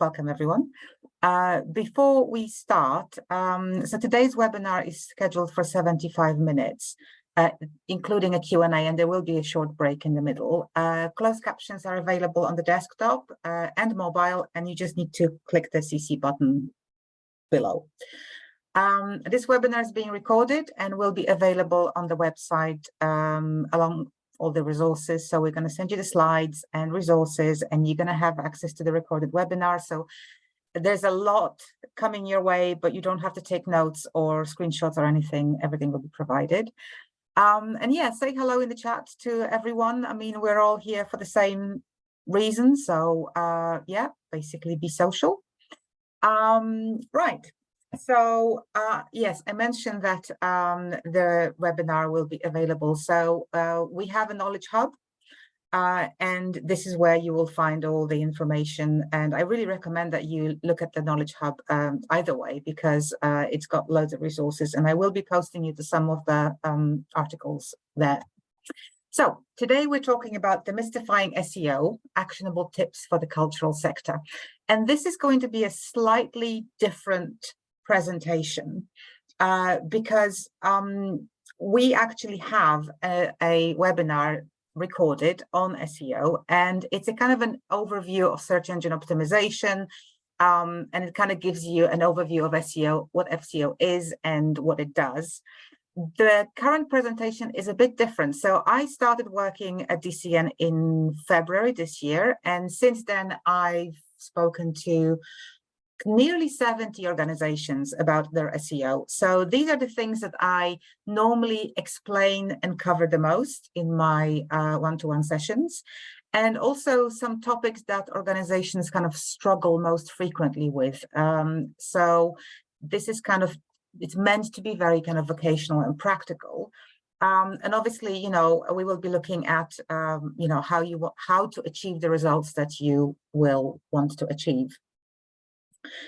welcome everyone. Before we start, so today's webinar is scheduled for 75 minutes, including a Q&A, and there will be a short break in the middle. Closed captions are available on the desktop and mobile, and you just need to click the CC button below. This webinar is being recorded and will be available on the website along all the resources. So we're going to send you the slides and resources, and you're going to have access to the recorded webinar. So there's a lot coming your way, but you don't have to take notes or screenshots or anything. Everything will be provided. And yeah, say hello in the chat to everyone. I mean, we're all here for the same reason. So yeah, basically be social. Right. So yes, I mentioned that the webinar will be available. So we have a knowledge hub, and this is where you will find all the information. And I really recommend that you look at the knowledge hub either way, because it's got loads of resources, and I will be posting you to some of the articles there. So today we're talking about demystifying SEO, actionable tips for the cultural sector. And this is going to be a slightly different presentation because we actually have a webinar recorded on SEO, and it's a kind of an overview of search engine optimization, and it kind of gives you an overview of SEO, what SEO is and what it does. The current presentation is a bit different. So I started working at DCN in February this year, and since then I've spoken to nearly 70 organizations about their SEO. So these are the things that I normally explain and cover the most in my one-to-one sessions, and also some topics that organizations kind of struggle most frequently with. So this is kind of, it's meant to be very kind of vocational and practical. And obviously, you know, we will be looking at, you know, how to achieve the results that you will want to achieve.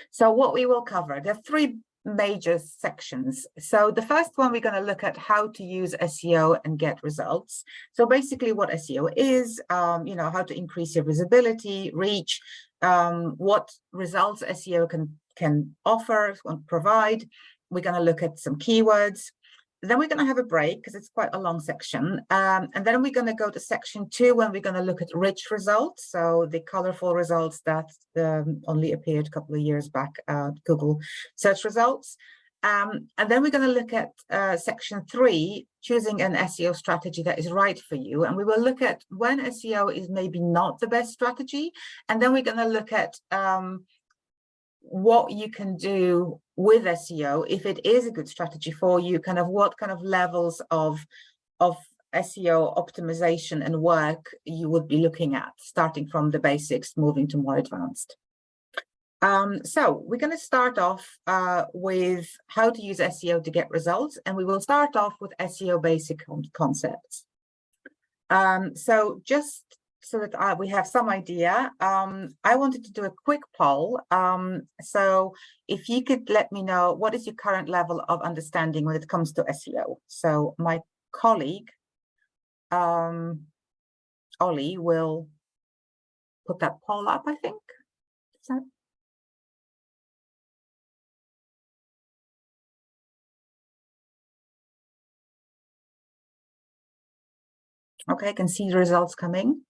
So what we will cover, there are three major sections. So the first one, we're going to look at how to use SEO and get results. So basically what SEO is, you know, how to increase your visibility, reach, what results SEO can offer, provide. We're going to look at some keywords. Then we're going to have a break because it's quite a long section. And then we're going to go to section 2 when we're going to look at rich results. So the colorful results that only appeared a couple of years back at Google search results. And then we're going to look at section 3, choosing an SEO strategy that is right for you. And we will look at when SEO is maybe not the best strategy. And then we're going to look at what you can do with SEO if it is a good strategy for you, kind of what kind of levels of SEO optimization and work you would be looking at, starting from the basics, moving to more advanced. So we're going to start off with how to use SEO to get results, and we will start off with SEO basic concepts. So just so that we have some idea, I wanted to do a quick poll. So if you could let me know, what is your current level of understanding when it comes to SEO? So my colleague, Ollie, will put that poll up, I think. So, okay, I can see the results coming.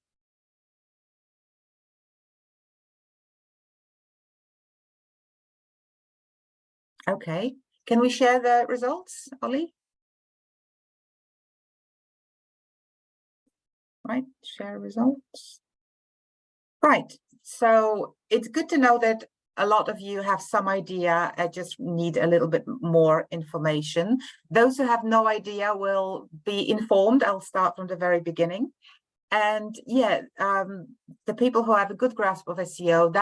Okay, can we share the results, Ollie? Right, share results. Right, so it's good to know that a lot of you have some idea. I just need a little bit more information. Those who have no idea will be informed. I'll start from the very beginning. And yeah, the people who have a good grasp of SEO,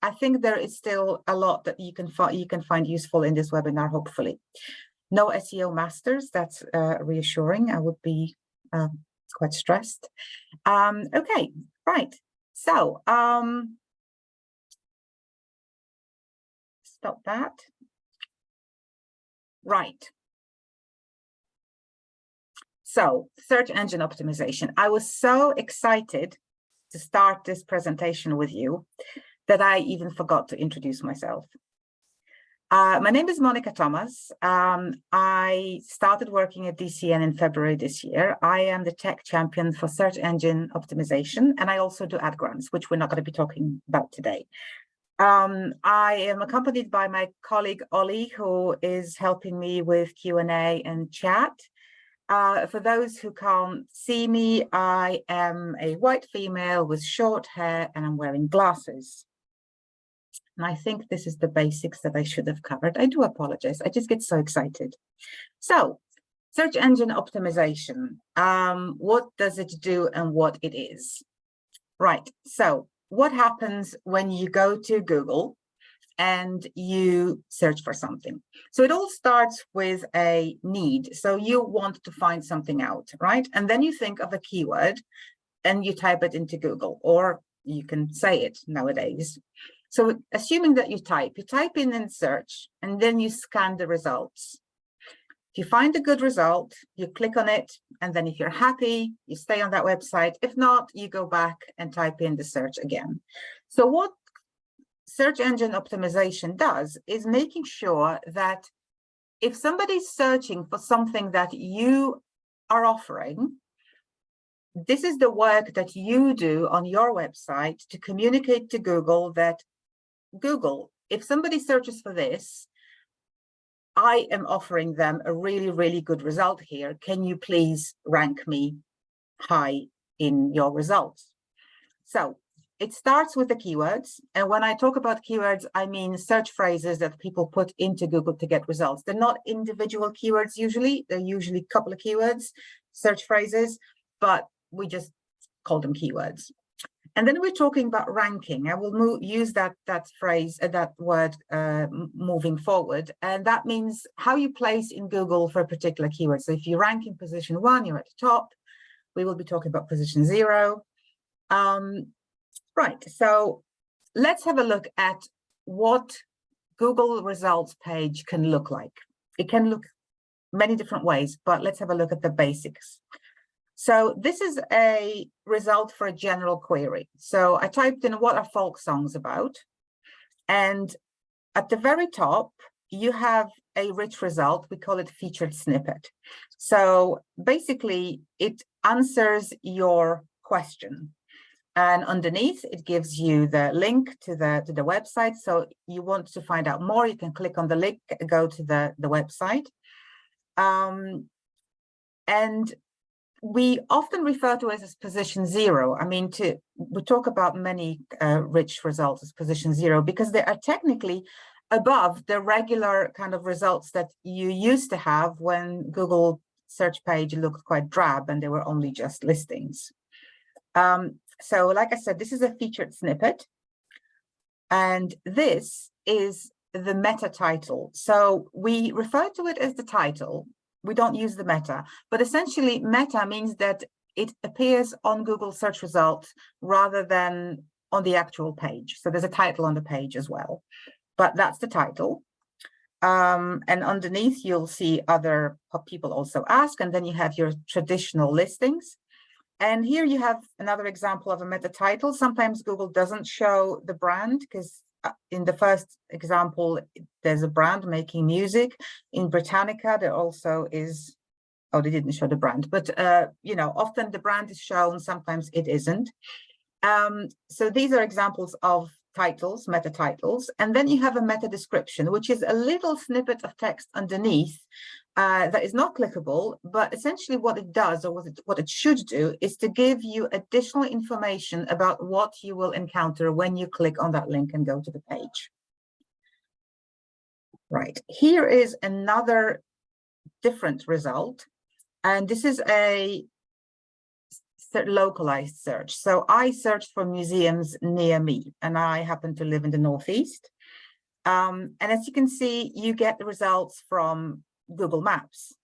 I think there is still a lot that you can find useful in this webinar, hopefully. No SEO masters, that's reassuring. I would be quite stressed. Okay, right. So stop that. Right. So, search engine optimization. I was so excited to start this presentation with you that I even forgot to introduce myself. My name is Monica Thomas. I started working at DCN in February this year. I am the tech champion for search engine optimization, and I also do ad grants, which we're not going to be talking about today. I am accompanied by my colleague Ollie, who is helping me with Q&A and chat. For those who can't see me, I am a white female with short hair and I'm wearing glasses. And I think this is the basics that I should have covered. I do apologize. I just get so excited. So, search engine optimization. What does it do and what it is? Right. So, what happens when you go to Google and you search for something? So it all starts with a need. So you want to find something out, right? And then you think of a keyword and you type it into Google, or you can say it nowadays. So assuming that you type in and search, and then you scan the results. If you find a good result, you click on it, and then if you're happy, you stay on that website. If not, you go back and type in the search again. So what search engine optimization does is making sure that if somebody's searching for something that you are offering, this is the work that you do on your website to communicate to Google that, Google, if somebody searches for this, I am offering them a really, really good result here. Can you please rank me high in your results? So it starts with the keywords. And when I talk about keywords, I mean search phrases that people put into Google to get results. They're not individual keywords usually. They're usually a couple of keywords, search phrases, but we just call them keywords. And then we're talking about ranking. I will use that phrase, that word moving forward. And that means how you place in Google for a particular keyword. So if you rank in position 1, you're at the top. We will be talking about position 0. Right, so let's have a look at what Google results page can look like. It can look many different ways, but let's have a look at the basics. So this is a result for a general query. So I typed in what are folk songs about, and at the very top, you have a rich result. We call it featured snippet. So basically, it answers your question. And underneath, it gives you the link to the website. So you want to find out more, you can click on the link, go to the website. And we often refer to it as position 0. I mean, we talk about many rich results as position 0 because they are technically above the regular kind of results that you used to have when Google search page looked quite drab and they were only just listings. So like I said, this is a featured snippet, and this is the meta title. So we refer to it as the title. We don't use the meta, but essentially meta means that it appears on Google search results rather than on the actual page. So there's a title on the page as well, but that's the title. And underneath, you'll see other people also ask, and then you have your traditional listings. And here you have another example of a meta title. Sometimes Google doesn't show the brand because in the first example, there's a brand making music. In Britannica, there also is, oh, they didn't show the brand, but you know, often the brand is shown, sometimes it isn't. So these are examples of titles, meta titles, and then you have a meta description, which is a little snippet of text underneath that is not clickable, but essentially what it does, or what it should do, is to give you additional information about what you will encounter when you click on that link and go to the page. Right, here is another different result, and this is a localized search. So I searched for museums near me, and I happen to live in the Northeast. And as you can see, you get the results from Google Maps.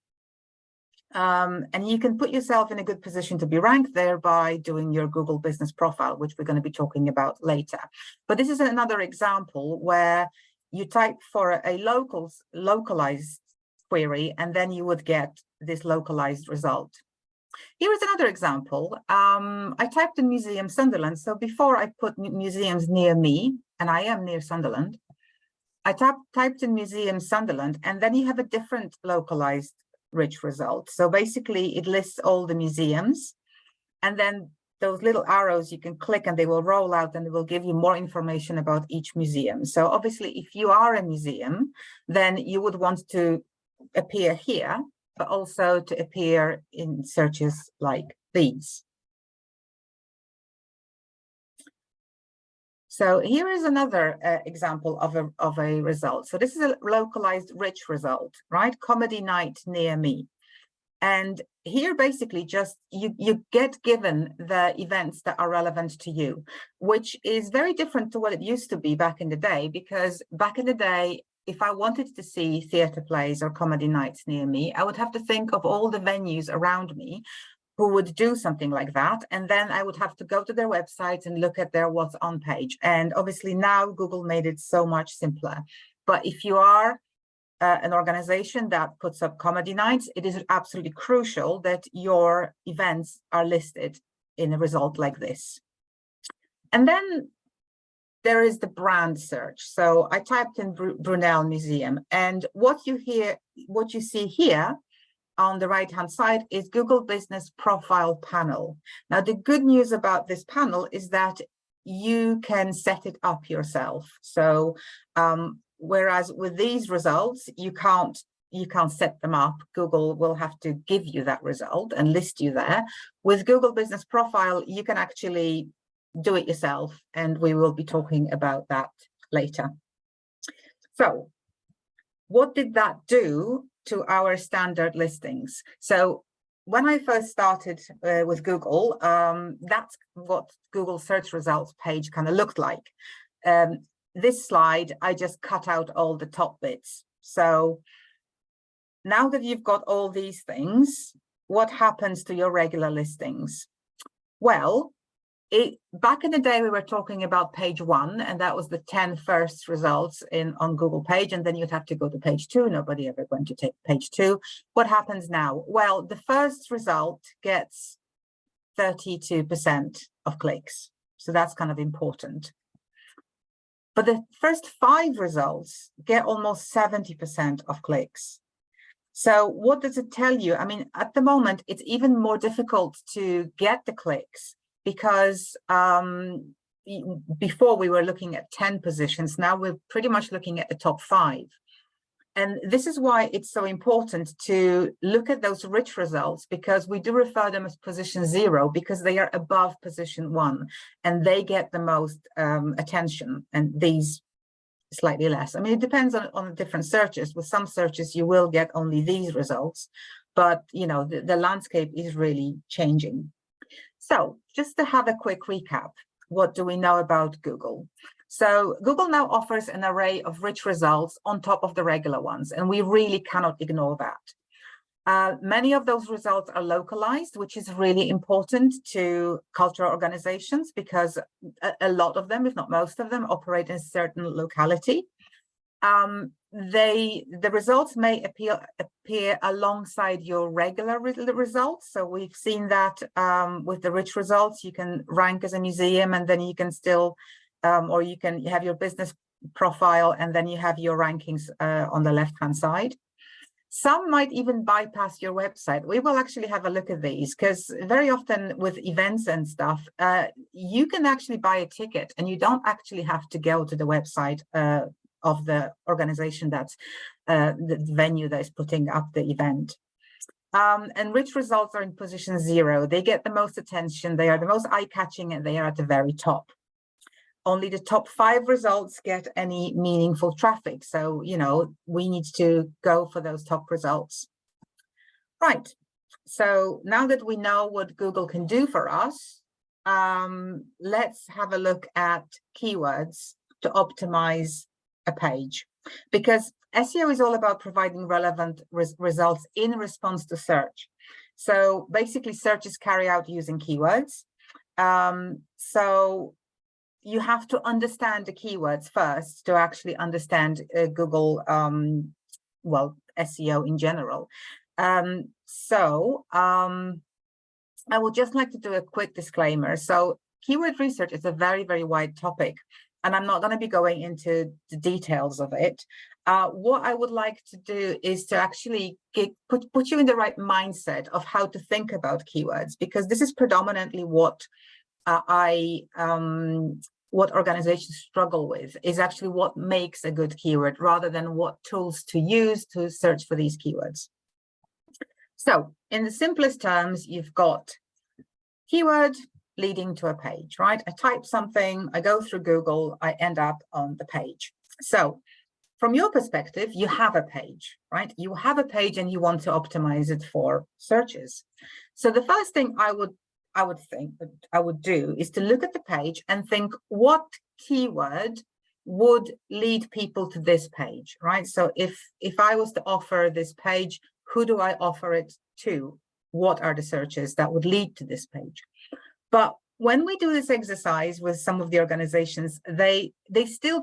And you can put yourself in a good position to be ranked there by doing your Google business profile, which we're going to be talking about later. But this is another example where you type for a localized query, and then you would get this localized result. Here is another example. I typed in Museum Sunderland. So before I put museums near me, and I am near Sunderland, I typed in Museum Sunderland, and then you have a different localized rich result. So basically it lists all the museums, and then those little arrows you can click and they will roll out and it will give you more information about each museum. So obviously if you are a museum, then you would want to appear here, but also to appear in searches like these. So here is another example of a result. So this is a localized rich result, right? Comedy night near me. And here basically just you get given the events that are relevant to you, which is very different to what it used to be back in the day, because back in the day, if I wanted to see theatre plays or comedy nights near me, I would have to think of all the venues around me who would do something like that. And then I would have to go to their websites and look at their what's on page. And obviously now Google made it so much simpler. But if you are an organization that puts up comedy nights, it is absolutely crucial that your events are listed in a result like this. And then there is the brand search. So I typed in Brunel Museum, and what you see here on the right-hand side is Google Business Profile Panel. Now, the good news about this panel is that you can set it up yourself. So whereas with these results, you can't set them up. Google will have to give you that result and list you there. With Google Business Profile, you can actually do it yourself, and we will be talking about that later. So what did that do to our standard listings? So when I first started with Google, that's what Google search results page kind of looked like. This slide, I just cut out all the top bits. So now that you've got all these things, what happens to your regular listings? Well, back in the day, we were talking about page 1, and that was the 10 first results on Google page, and then you'd have to go to page 2. Nobody ever went to take page 2. What happens now? Well, the first result gets 32% of clicks. So that's kind of important. But the first 5 results get almost 70% of clicks. So what does it tell you? I mean, at the moment, it's even more difficult to get the clicks, because before we were looking at 10 positions, now we're pretty much looking at the top 5. And this is why it's so important to look at those rich results, because we do refer them as position 0, because they are above position 1 and they get the most attention, and these slightly less. I mean, it depends on different searches. With some searches, you will get only these results, but you know, the landscape is really changing. So just to have a quick recap, what do we know about Google? So Google now offers an array of rich results on top of the regular ones, and we really cannot ignore that. Many of those results are localized, which is really important to cultural organizations, because a lot of them, if not most of them, operate in a certain locality. The results may appear alongside your regular results. So we've seen that with the rich results, you can rank as a museum, and then you can still, or you can have your business profile, and then you have your rankings on the left-hand side. Some might even bypass your website. We will actually have a look at these, because very often with events and stuff, you can actually buy a ticket and you don't actually have to go to the website of the organization that's the venue that is putting up the event. And rich results are in position 0. They get the most attention, they are the most eye-catching, and they are at the very top. Only the top 5 results get any meaningful traffic. So, you know, we need to go for those top results. Right. So now that we know what Google can do for us, let's have a look at keywords to optimize a page, because SEO is all about providing relevant results in response to search. So basically, searches carry out using keywords. So you have to understand the keywords first to actually understand Google, well, SEO in general. I would just like to do a quick disclaimer. So keyword research is a very, very wide topic, and I'm not going to be going into the details of it. What I would like to do is to actually put you in the right mindset of how to think about keywords, because this is predominantly what what organizations struggle with, is actually what makes a good keyword rather than what tools to use to search for these keywords. So in the simplest terms, you've got keyword leading to a page, right? I type something, I go through Google, I end up on the page. So from your perspective, you have a page, right? You have a page and you want to optimize it for searches. So the first thing I would do is to look at the page and think, what keyword would lead people to this page, right? So if I was to offer this page, who do I offer it to? What are the searches that would lead to this page? But when we do this exercise with some of the organizations, they still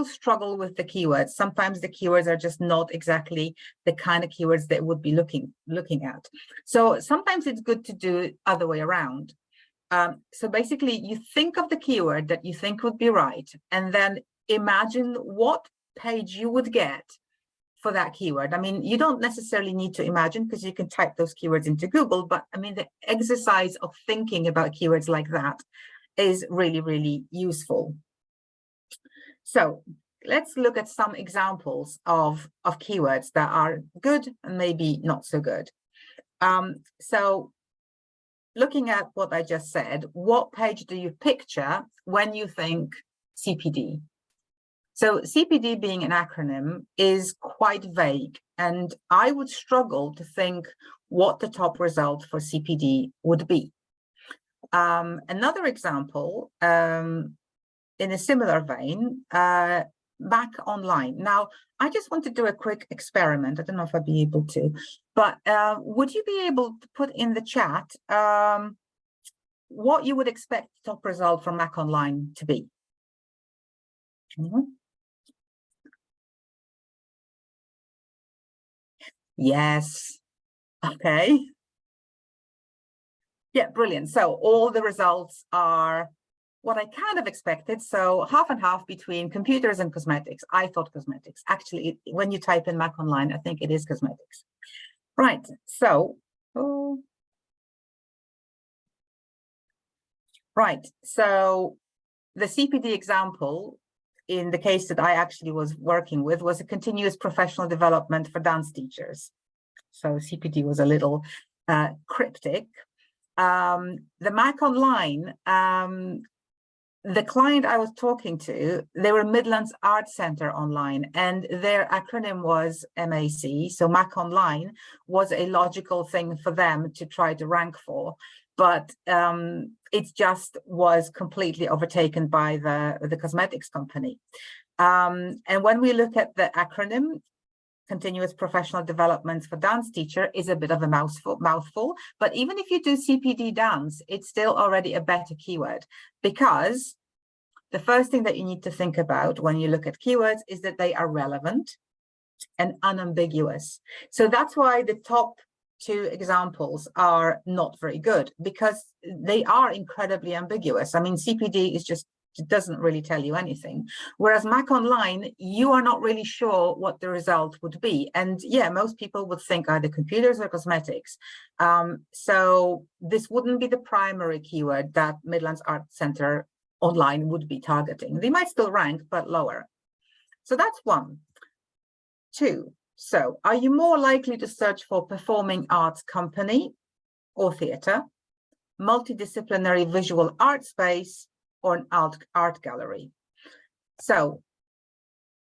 struggle with the keywords. Sometimes the keywords are just not exactly the kind of keywords they would be looking at. So sometimes it's good to do it other way around. So basically, you think of the keyword that you think would be right, and then imagine what page you would get for that keyword. I mean, you don't necessarily need to imagine, because you can type those keywords into Google, but I mean, the exercise of thinking about keywords like that is really, really useful. So let's look at some examples of keywords that are good and maybe not so good. So looking at what I just said, what page do you picture when you think CPD? So CPD, being an acronym, is quite vague, and I would struggle to think what the top result for CPD would be. Another example, in a similar vein, Mac Online. Now, I just want to do a quick experiment. I don't know if I'd be able to, but would you be able to put in the chat what you would expect the top result from Mac Online to be? Yes. Okay. Yeah, brilliant. So all the results are what I kind of expected. So half and half between computers and cosmetics. I thought cosmetics. Actually, when you type in Mac Online, I think it is cosmetics. Right. So, right. So the CPD example, in the case that I actually was working with, was a continuous professional development for dance teachers. So CPD was a little cryptic. The Mac Online, the client I was talking to, they were Midlands Arts Centre Online, and their acronym was MAC. So Mac Online was a logical thing for them to try to rank for, but it just was completely overtaken by the cosmetics company. And when we look at the acronym, continuous professional development for dance teacher, is a bit of a mouthful, but even if you do CPD dance, it's still already a better keyword, because the first thing that you need to think about when you look at keywords is that they are relevant and unambiguous. So that's why the top two examples are not very good, because they are incredibly ambiguous. I mean, CPD is just, it doesn't really tell you anything. Whereas Mac Online, you are not really sure what the result would be. And yeah, most people would think either computers or cosmetics. So this wouldn't be the primary keyword that Midlands Arts Centre Online would be targeting. They might still rank, but lower. So that's one. Two, so are you more likely to search for performing arts company or theatre, multidisciplinary visual art space, or an art gallery? So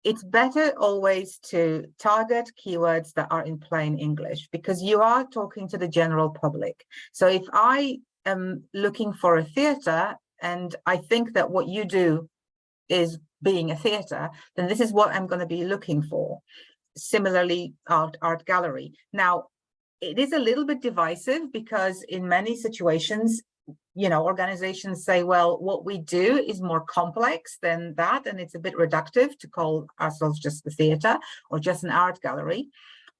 it's better always to target keywords that are in plain English, because you are talking to the general public. So if I am looking for a theatre and I think that what you do is being a theatre, then this is what I'm going to be looking for. Similarly, art gallery. Now, it is a little bit divisive, because in many situations, you know, organizations say, well, what we do is more complex than that, and it's a bit reductive to call ourselves just the theatre or just an art gallery.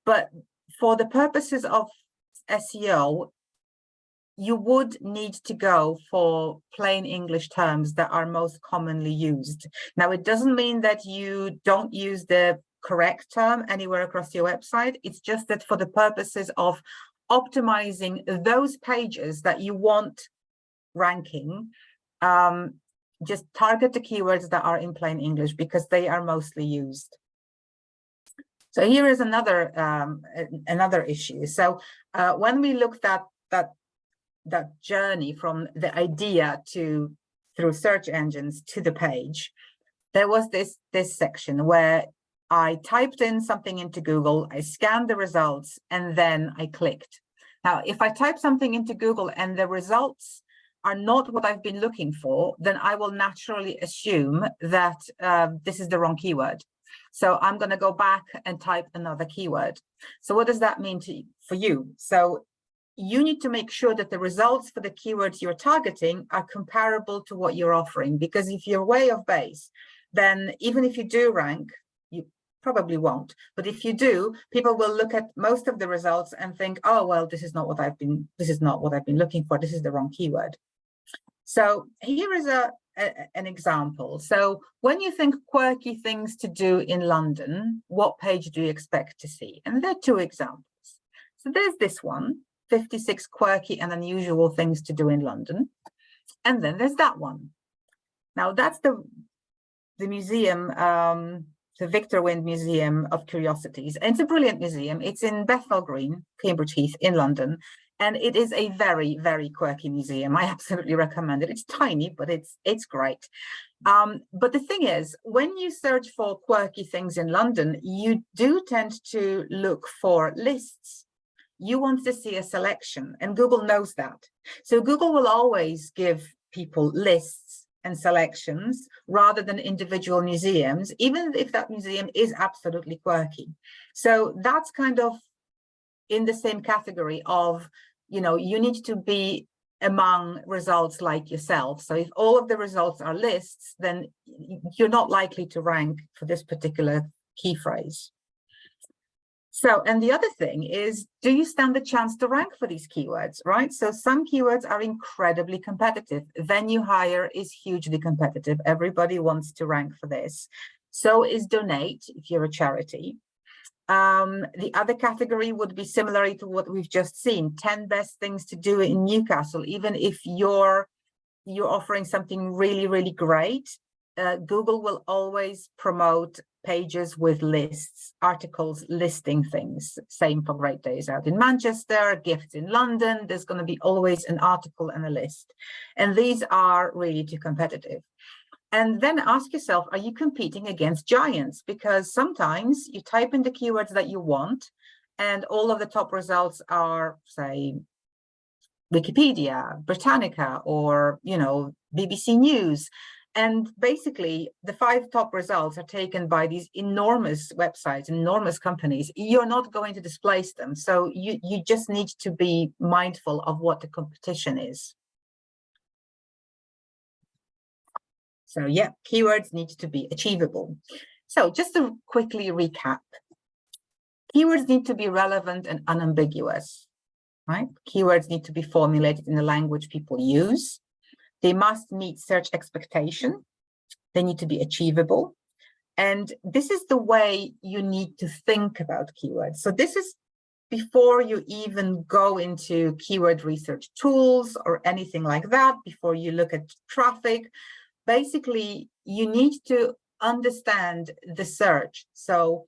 But for the purposes of SEO, you would need to go for plain English terms that are most commonly used. Now, it doesn't mean that you don't use the correct term anywhere across your website. It's just that for the purposes of optimizing those pages that you want ranking, just target the keywords that are in plain English because they are mostly used. So here is another issue. So when we looked at that journey from the idea to through search engines to the page, there was this section where I typed in something into Google, I scanned the results, and then I clicked. Now, if I type something into Google and the results are not what I've been looking for, then I will naturally assume that this is the wrong keyword. So I'm going to go back and type another keyword. So what does that mean for you? So you need to make sure that the results for the keywords you're targeting are comparable to what you're offering, because if you're way off base, then even if you do rank, you probably won't. But if you do, people will look at most of the results and think, oh, well, this is not what I've been looking for. This is the wrong keyword. So here is an example. So when you think quirky things to do in London, what page do you expect to see? And there are two examples. So there's this one, 56 quirky and unusual things to do in London. And then there's that one. Now that's the museum, the Victor Wind Museum of Curiosities. And it's a brilliant museum. It's in Bethnal Green, Cambridge Heath in London. And it is a very, very quirky museum. I absolutely recommend it. It's tiny, but it's great. But the thing is, when you search for quirky things in London, you do tend to look for lists. You want to see a selection, and Google knows that. So Google will always give people lists and selections rather than individual museums, even if that museum is absolutely quirky. So that's kind of in the same category of, you know, you need to be among results like yourself. So if all of the results are lists, then you're not likely to rank for this particular key phrase. So, and the other thing is, do you stand a chance to rank for these keywords, right? So some keywords are incredibly competitive. Venue hire is hugely competitive. Everybody wants to rank for this. So is donate, if you're a charity. The other category would be similar to what we've just seen, 10 best things to do in Newcastle. Even if you're offering something really, really great, Google will always promote pages with lists, articles listing things. Same for Great Days Out in Manchester, Gifts in London. There's going to be always an article and a list. And these are really too competitive. And then ask yourself, are you competing against giants? Because sometimes you type in the keywords that you want, and all of the top results are, say, Wikipedia, Britannica, or, you know, BBC News. And basically, the 5 top results are taken by these enormous websites, enormous companies. You're not going to displace them. So you just need to be mindful of what the competition is. So yeah, keywords need to be achievable. So just to quickly recap, keywords need to be relevant and unambiguous, right? Keywords need to be formulated in the language people use. They must meet search expectation. They need to be achievable. And this is the way you need to think about keywords. So this is before you even go into keyword research tools or anything like that, before you look at traffic. Basically, you need to understand the search. So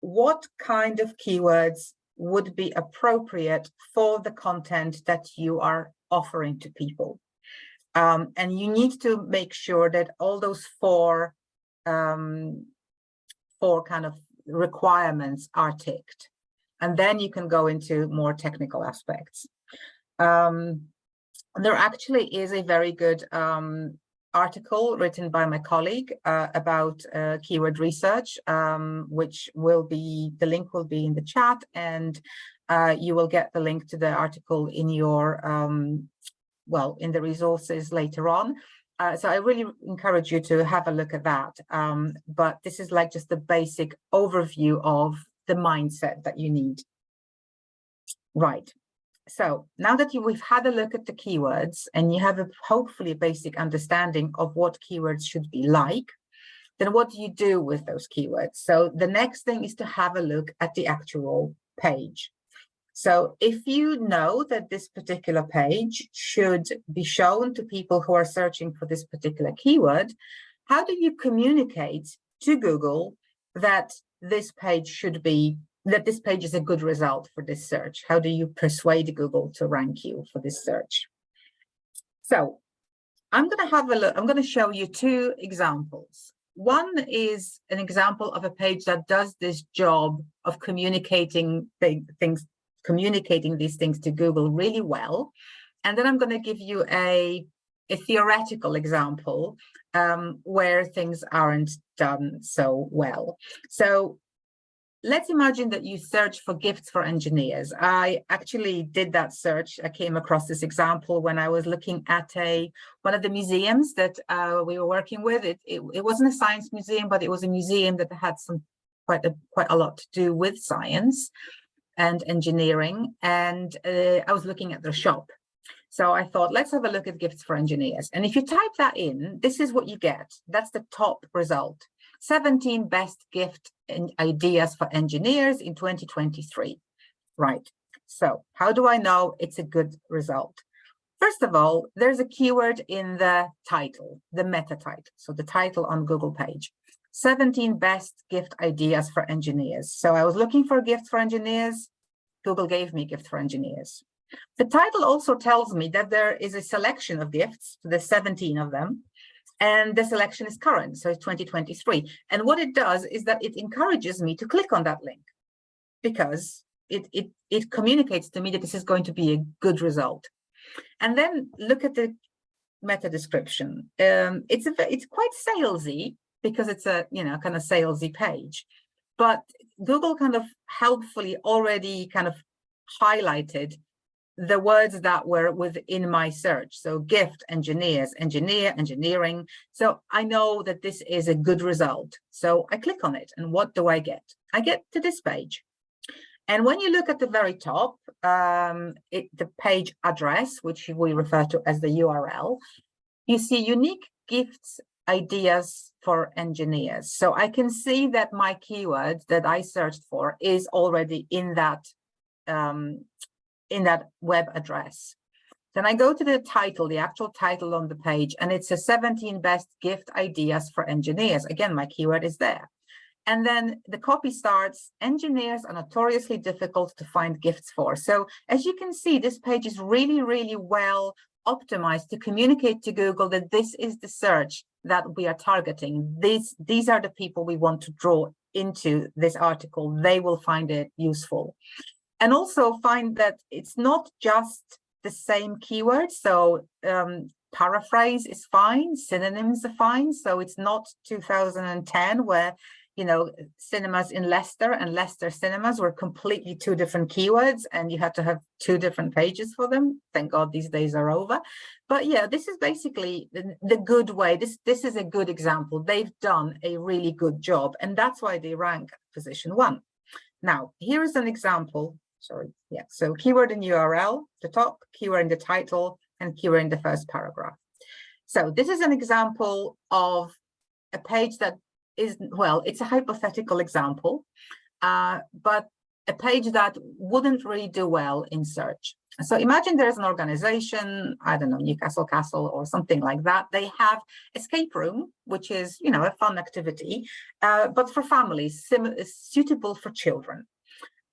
what kind of keywords would be appropriate for the content that you are offering to people? And you need to make sure that all those four kind of requirements are ticked. And then you can go into more technical aspects. There actually is a very good article written by my colleague about keyword research, which will be, the link will be in the chat, and you will get the link to the article in your well, in the resources later on. So I really encourage you to have a look at that. But this is like just the basic overview of the mindset that you need. Right. So now that we've had a look at the keywords and you have hopefully a basic understanding of what keywords should be like, then what do you do with those keywords? So the next thing is to have a look at the actual page. So if you know that this particular page should be shown to people who are searching for this particular keyword, how do you communicate to Google that this page is a good result for this search? How do you persuade Google to rank you for this search? So I'm going to have a look. I'm going to show you two examples. One is an example of a page that does this job of communicating these things to Google really well. And then I'm going to give you a theoretical example where things aren't done so well. So let's imagine that you search for gifts for engineers. I actually did that search. I came across this example when I was looking at one of the museums that we were working with. It wasn't a science museum, but it was a museum that had quite a lot to do with science and engineering. And I was looking at their shop. So I thought, let's have a look at gifts for engineers. And if you type that in, this is what you get. That's the top result. 17 best gift ideas for engineers in 2023. Right. So how do I know it's a good result? First of all, there's a keyword in the title, the meta title. So the title on Google page, 17 best gift ideas for engineers. So I was looking for gifts for engineers. Google gave me gift for engineers. The title also tells me that there is a selection of gifts, there's 17 of them, and the selection is current, so it's 2023. And what it does is that it encourages me to click on that link because it communicates to me that this is going to be a good result. And then look at the meta description. It's quite salesy because it's a kind of salesy page, but Google kind of helpfully already kind of highlighted the words that were within my search. So gift, engineers, engineer, engineering. So I know that this is a good result. So I click on it, and what do I get? I get to this page. And when you look at the very top, the page address, which we refer to as the URL, you see unique gifts ideas for engineers. So I can see that my keyword that I searched for is already in that web address. Then I go to the title, the actual title on the page, and it's a 17 best gift ideas for engineers. Again, my keyword is there. And then the copy starts, engineers are notoriously difficult to find gifts for. So as you can see, this page is really, really well optimized to communicate to Google that this is the search that we are targeting. These are the people we want to draw into this article. They will find it useful. And also find that it's not just the same keyword. So paraphrase is fine, synonyms are fine. So it's not 2010 where, cinemas in Leicester and Leicester cinemas were completely two different keywords and you had to have two different pages for them. Thank God these days are over. But yeah, this is basically the good way. This is a good example. They've done a really good job, and that's why they rank position 1. Now, here is an example. So keyword in URL, the top, keyword in the title, and keyword in the first paragraph. So this is an example of a page that is, well, it's a hypothetical example, but a page that wouldn't really do well in search. So imagine there's an organization, I don't know, Newcastle Castle or something like that. They have escape room, which is, a fun activity, but for families, suitable for children.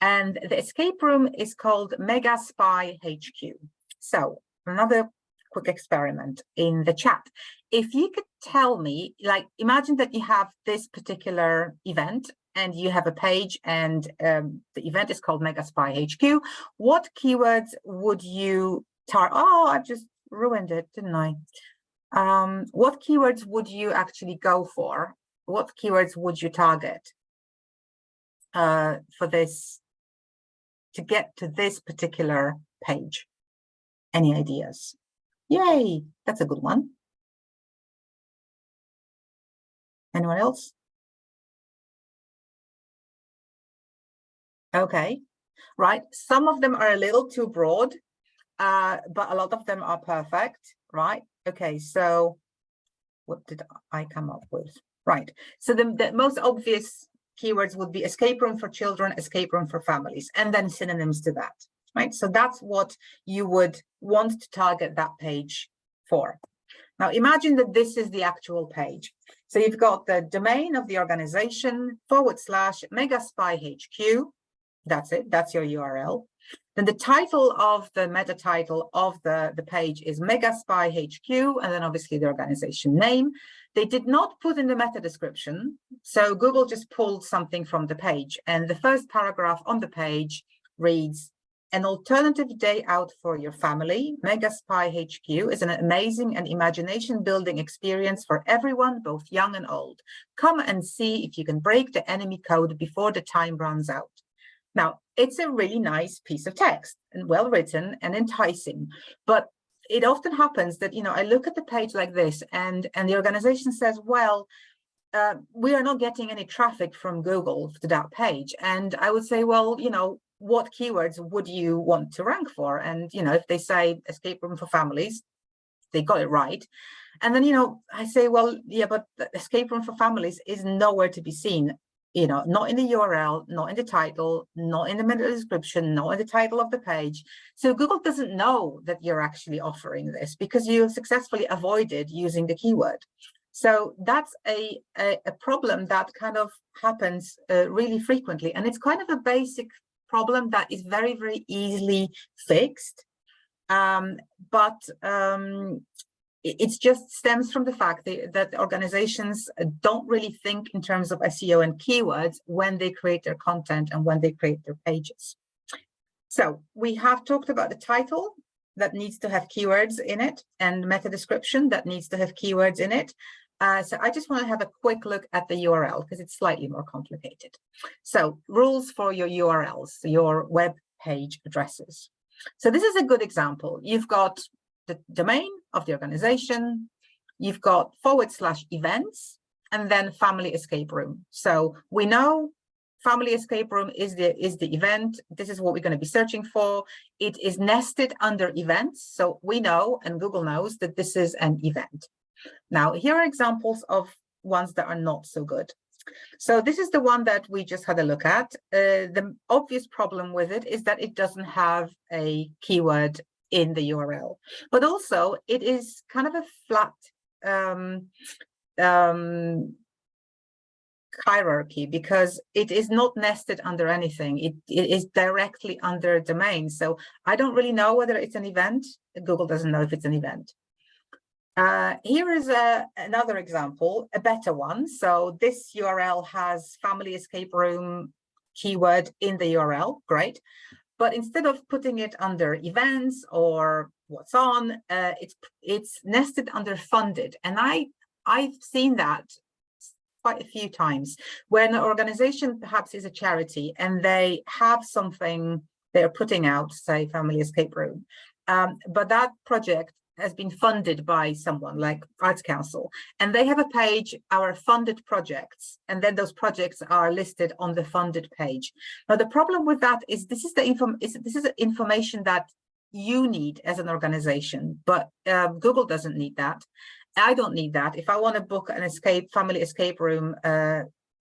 And the escape room is called Mega Spy HQ. So another quick experiment in the chat. If you could tell me, imagine that you have this particular event and you have a page and the event is called Mega Spy HQ. What keywords would you target? Oh, I just ruined it, didn't I? What keywords would you actually go for? What keywords would you target for this, to get to this particular page? Any ideas? Yay, that's a good one. Anyone else? Okay. right? Some of them are a little too broad, but a lot of them are perfect, right? Okay, so what did I come up with? Right, so the most obvious keywords would be escape room for children, escape room for families, and then synonyms to that, right? So that's what you would want to target that page for. Now imagine that this is the actual page. So you've got the domain of the organization / Mega Spy HQ. That's it, that's your URL. Then the title of the meta title of the page is Mega Spy HQ, and then obviously the organization name. They did not put in the meta description, so Google just pulled something from the page. And the first paragraph on the page reads, an alternative day out for your family. Mega Spy HQ is an amazing and imagination-building experience for everyone, both young and old. Come and see if you can break the enemy code before the time runs out. Now, it's a really nice piece of text and well written and enticing, but it often happens that, you know, I look at the page like this and the organization says, well, we are not getting any traffic from Google to that page. And I would say, well, you know, what keywords would you want to rank for? And, you know, if they say escape room for families, they got it right. And then, you know, I say, well, yeah, but the escape room for families is nowhere to be seen. You know, not in the URL, not in the title, not in the meta description, not in the title of the page. So Google doesn't know that you're actually offering this because you successfully avoided using the keyword. So that's a problem that kind of happens really frequently. And it's kind of a basic problem that is very, very easily fixed. It just stems from the fact that organizations don't really think in terms of SEO and keywords when they create their content and when they create their pages. So we have talked about the title that needs to have keywords in it and meta description that needs to have keywords in it. So I just want to have a quick look at the URL because it's slightly more complicated. So rules for your URLs, your web page addresses. So this is a good example. You've got the domain of the organization, you've got / events, and then family escape room. So we know family escape room is the event. This is what we're going to be searching for. It is nested under events. So we know, and Google knows, that this is an event. Now, here are examples of ones that are not so good. So this is the one that we just had a look at. The obvious problem with it is that it doesn't have a keyword in the URL, but also it is kind of a flat hierarchy because it is not nested under anything. It is directly under domain. So I don't really know whether it's an event. Google doesn't know if it's an event. Here is another example, a better one. So this URL has family escape room keyword in the URL, great. But instead of putting it under events or what's on, it's nested under funded. And I've seen that quite a few times when an organization perhaps is a charity and they have something they're putting out, say family escape room, but that project has been funded by someone like Arts Council, and they have a page, our funded projects, and then those projects are listed on the funded page. Now the problem with that is this is information that you need as an organization, but Google doesn't need that. I don't need that. If I want to book an family escape room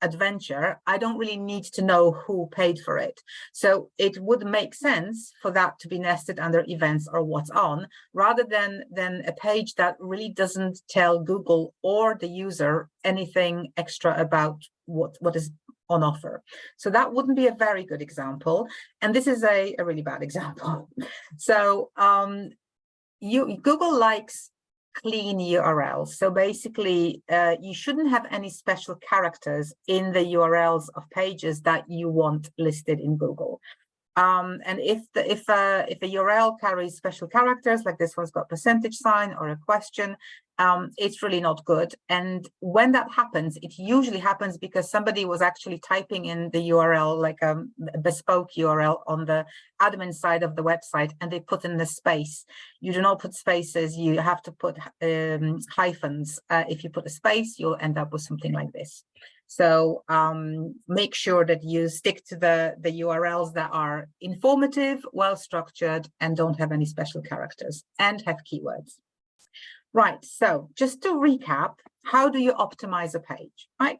adventure, I don't really need to know who paid for it. So it would make sense for that to be nested under events or what's on, rather than a page that really doesn't tell Google or the user anything extra about what is on offer. So that wouldn't be a very good example. And this is a really bad example. So Google likes clean URLs. So basically, you shouldn't have any special characters in the URLs of pages that you want listed in Google. And if a URL carries special characters, like this one's got %sign or a question, it's really not good. And when that happens, it usually happens because somebody was actually typing in the URL, like a bespoke URL on the admin side of the website, and they put in a space. You do not put spaces, you have to put hyphens. If you put a space, you'll end up with something like this. So make sure that you stick to the URLs that are informative, well-structured, and don't have any special characters, and have keywords. Right, so just to recap, how do you optimize a page, right?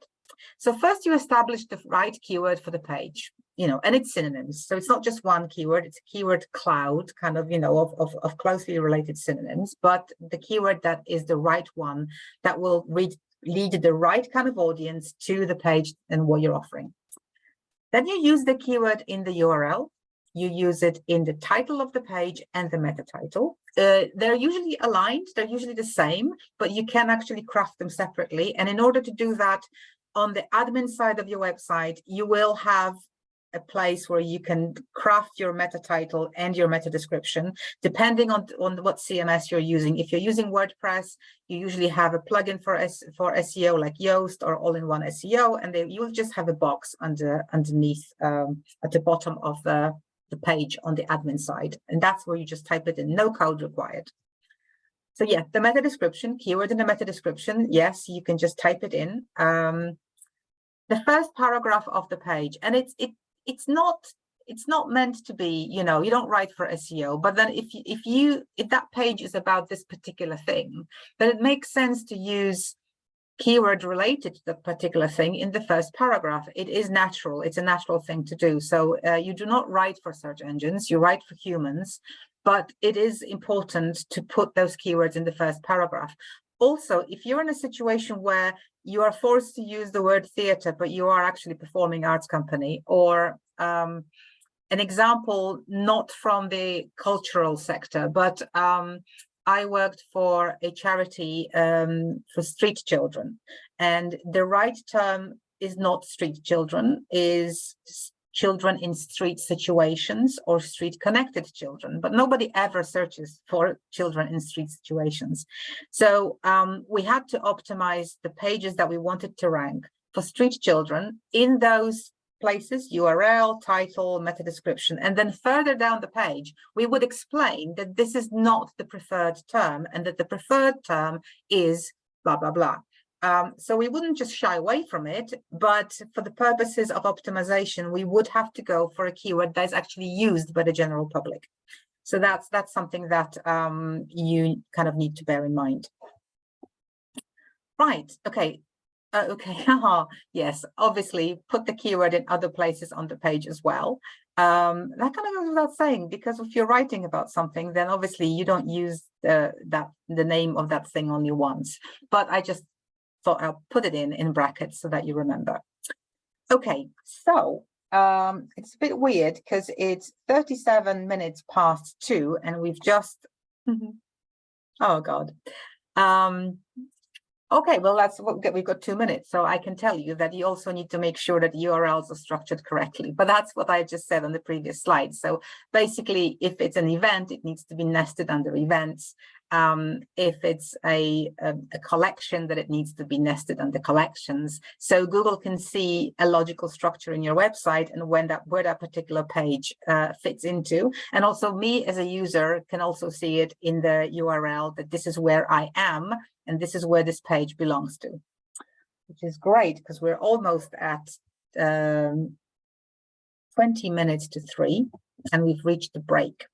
So first you establish the right keyword for the page, and its synonyms. So it's not just one keyword, it's a keyword cloud, kind of, of closely related synonyms, but the keyword that is the right one that will lead the right kind of audience to the page and what you're offering. Then you use the keyword in the URL. You use it in the title of the page and the meta title. They're usually aligned, they're usually the same, but you can actually craft them separately. And in order to do that, on the admin side of your website, you will have a place where you can craft your meta title and your meta description, depending on what CMS you're using. If you're using WordPress, you usually have a plugin for SEO like Yoast or all-in-one SEO, and you'll just have a box underneath at the bottom of the page on the admin side, and that's where you just type it in, no code required. So yeah, the meta description, keyword in the meta description, yes, you can just type it in. The first paragraph of the page, and it's not meant to be, you don't write for SEO, but then if that page is about this particular thing, then it makes sense to use keyword related to the particular thing in the first paragraph. It is natural. It's a natural thing to do. So you do not write for search engines, you write for humans, but it is important to put those keywords in the first paragraph. Also, if you're in a situation where you are forced to use the word theater, but you are actually a performing arts company, or an example not from the cultural sector, but I worked for a charity for street children, and the right term is not street children, is children in street situations or street connected children, but nobody ever searches for children in street situations. So we had to optimize the pages that we wanted to rank for street children in those places, URL, title, meta description, and then further down the page, we would explain that this is not the preferred term and that the preferred term is blah, blah, blah. So we wouldn't just shy away from it, but for the purposes of optimization, we would have to go for a keyword that is actually used by the general public. So that's something that you kind of need to bear in mind. Right, okay. Okay, yes, obviously put the keyword in other places on the page as well. That kind of goes without saying, because if you're writing about something, then obviously you don't use the name of that thing only once. But I just thought I'll put it in brackets so that you remember. Okay, so it's a bit weird because it's 37 minutes past 2 and we've just, oh God. Okay, well, we've got 2 minutes, so I can tell you that you also need to make sure that URLs are structured correctly. But that's what I just said on the previous slide. So basically, if it's an event, it needs to be nested under events. If it's a collection, that it needs to be nested under collections. So Google can see a logical structure in your website and where that particular page fits into. And also me as a user can also see it in the URL that this is where I am. And this is where this page belongs to, which is great because we're almost at 20 minutes to 3 and we've reached the break.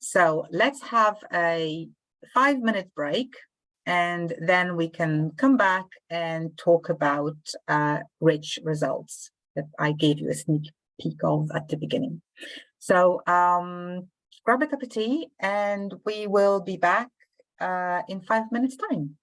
So let's have a 5-minute break and then we can come back and talk about rich results that I gave you a sneak peek of at the beginning. So grab a cup of tea and we will be back in 5 minutes time.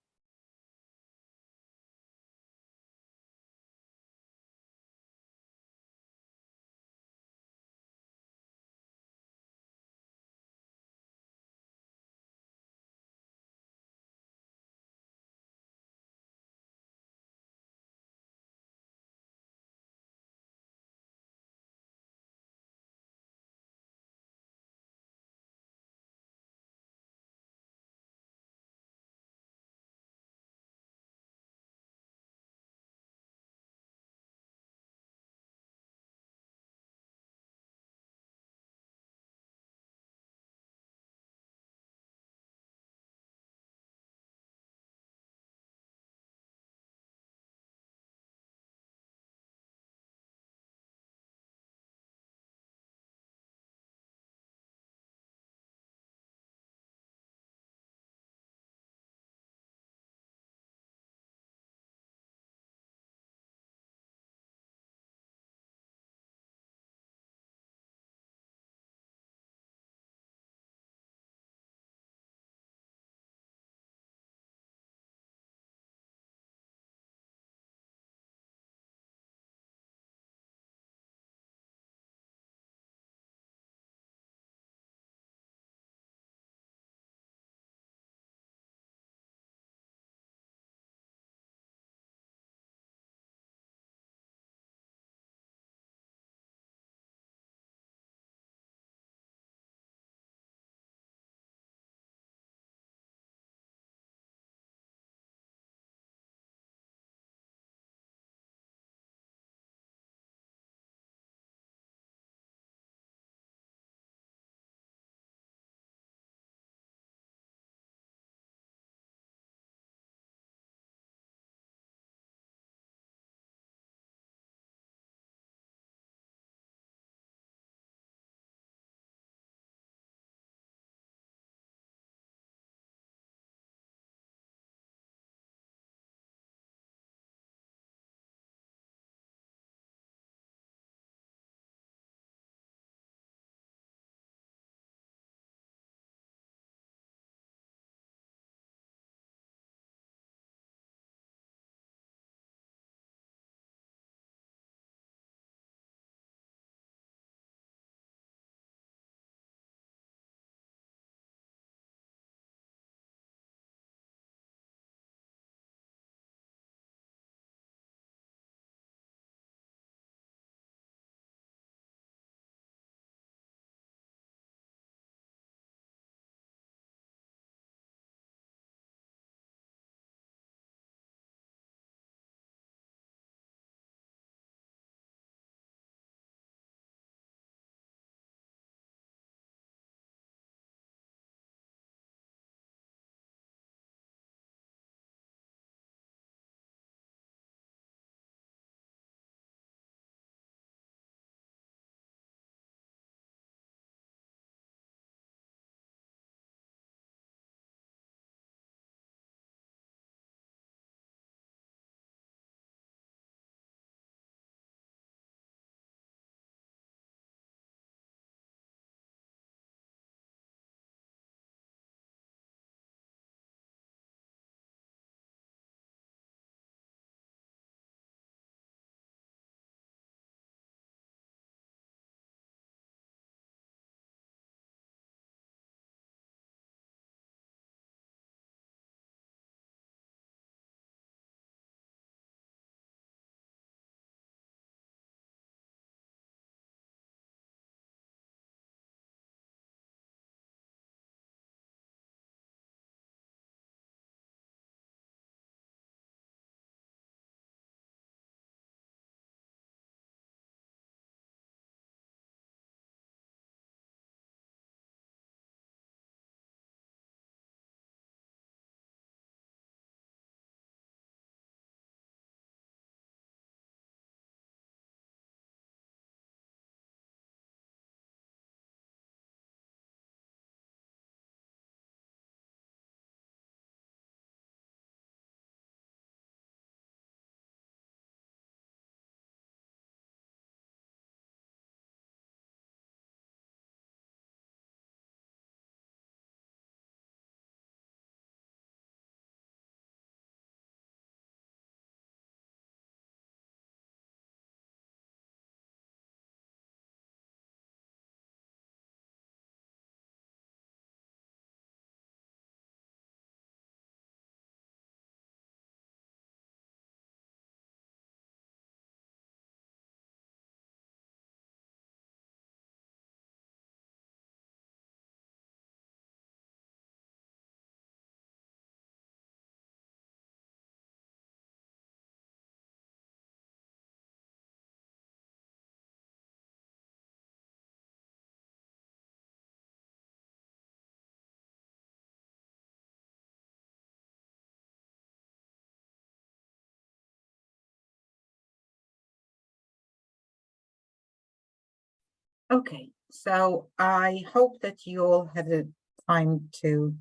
Okay, so I hope that you all had the time to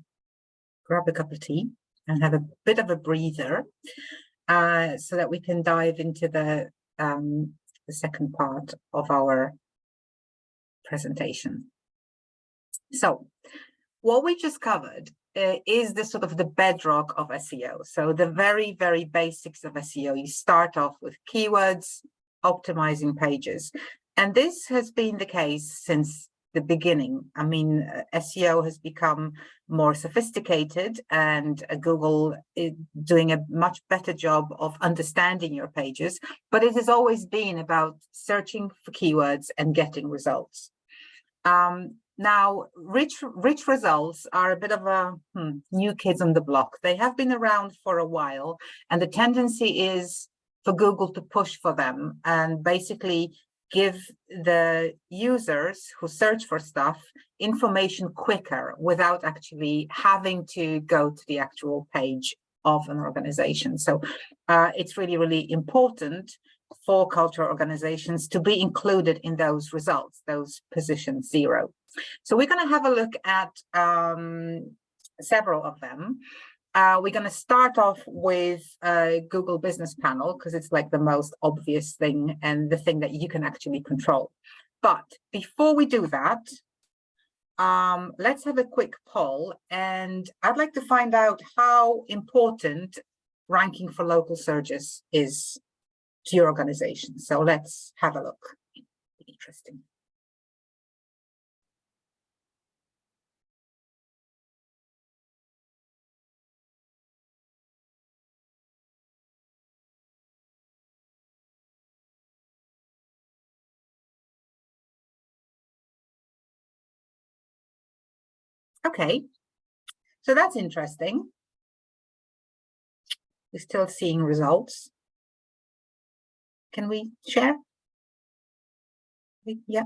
grab a cup of tea and have a bit of a breather, so that we can dive into the second part of our presentation. So what we just covered is the sort of the bedrock of SEO. So the very, very basics of SEO. You start off with keywords, optimizing pages. And this has been the case since the beginning. I mean, SEO has become more sophisticated, and Google is doing a much better job of understanding your pages, but it has always been about searching for keywords and getting results. Now, rich results are a bit of a new kids on the block. They have been around for a while, and the tendency is for Google to push for them and basically give the users who search for stuff information quicker without actually having to go to the actual page of an organization. So it's really, really important for cultural organizations to be included in those results, those position 0. So we're going to have a look at several of them. We're going to start off with Google Business Panel, because it's like the most obvious thing and the thing that you can actually control. But before we do that, let's have a quick poll, and I'd like to find out how important ranking for local searches is to your organization. So let's have a look. Interesting. Okay, so that's interesting. We're still seeing results. Can we share? Yeah.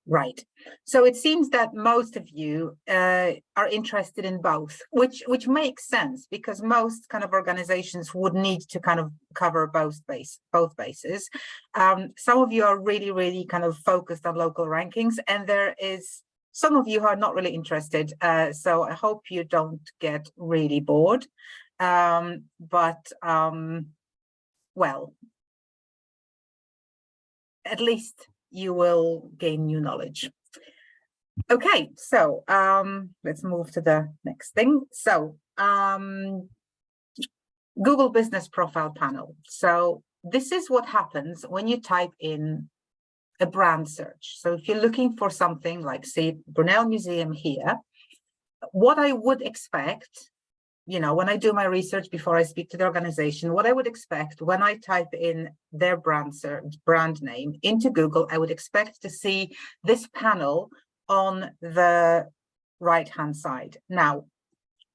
Right. So it seems that most of you are interested in both, which makes sense, because most kind of organizations would need to kind of cover both bases. Some of you are really, really kind of focused on local rankings, and there is some of you who are not really interested. So I hope you don't get really bored. Well, at least you will gain new knowledge. Okay, so let's move to the next thing. So Google Business Profile Panel. So this is what happens when you type in a brand search. So if you're looking for something like, say, Brunel Museum here, what I would expect, you know, when I do my research before I speak to the organization, what I would expect when I type in their brand name into Google, I would expect to see this panel on the right-hand side. Now,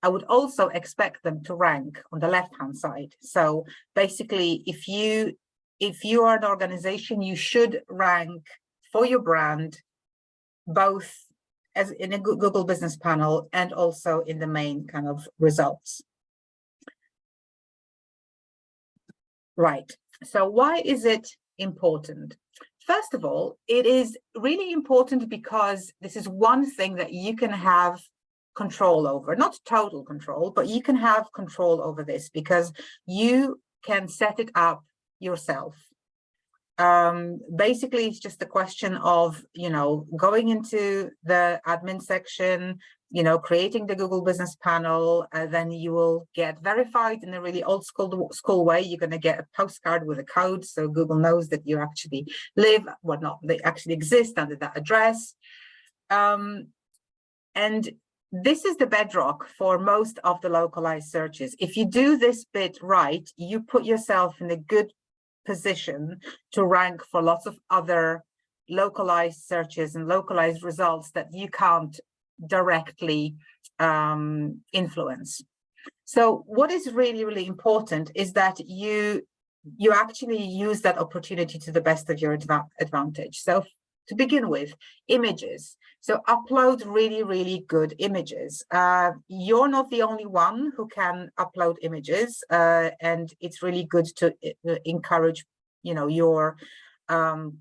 I would also expect them to rank on the left-hand side. So basically, if you are an organization, you should rank for your brand both as in a Google Business Panel and also in the main kind of results. Right. So why is it important? First of all, it is really important because this is one thing that you can have control over, not total control, but you can have control over this because you can set it up yourself. Basically, it's just a question of, you know, going into the admin section, you know, creating the Google Business Panel, then you will get verified in a really old school way. You're going to get a postcard with a code, so Google knows that you actually live, well, not, they actually exist under that address. And this is the bedrock for most of the localized searches. If you do this bit right, you put yourself in a good position to rank for lots of other localized searches and localized results that you can't directly influence. So what is really, really important is that you actually use that opportunity to the best of your advantage. So to begin with, images. So upload really, really good images. You're not the only one who can upload images, and it's really good to encourage, you know, your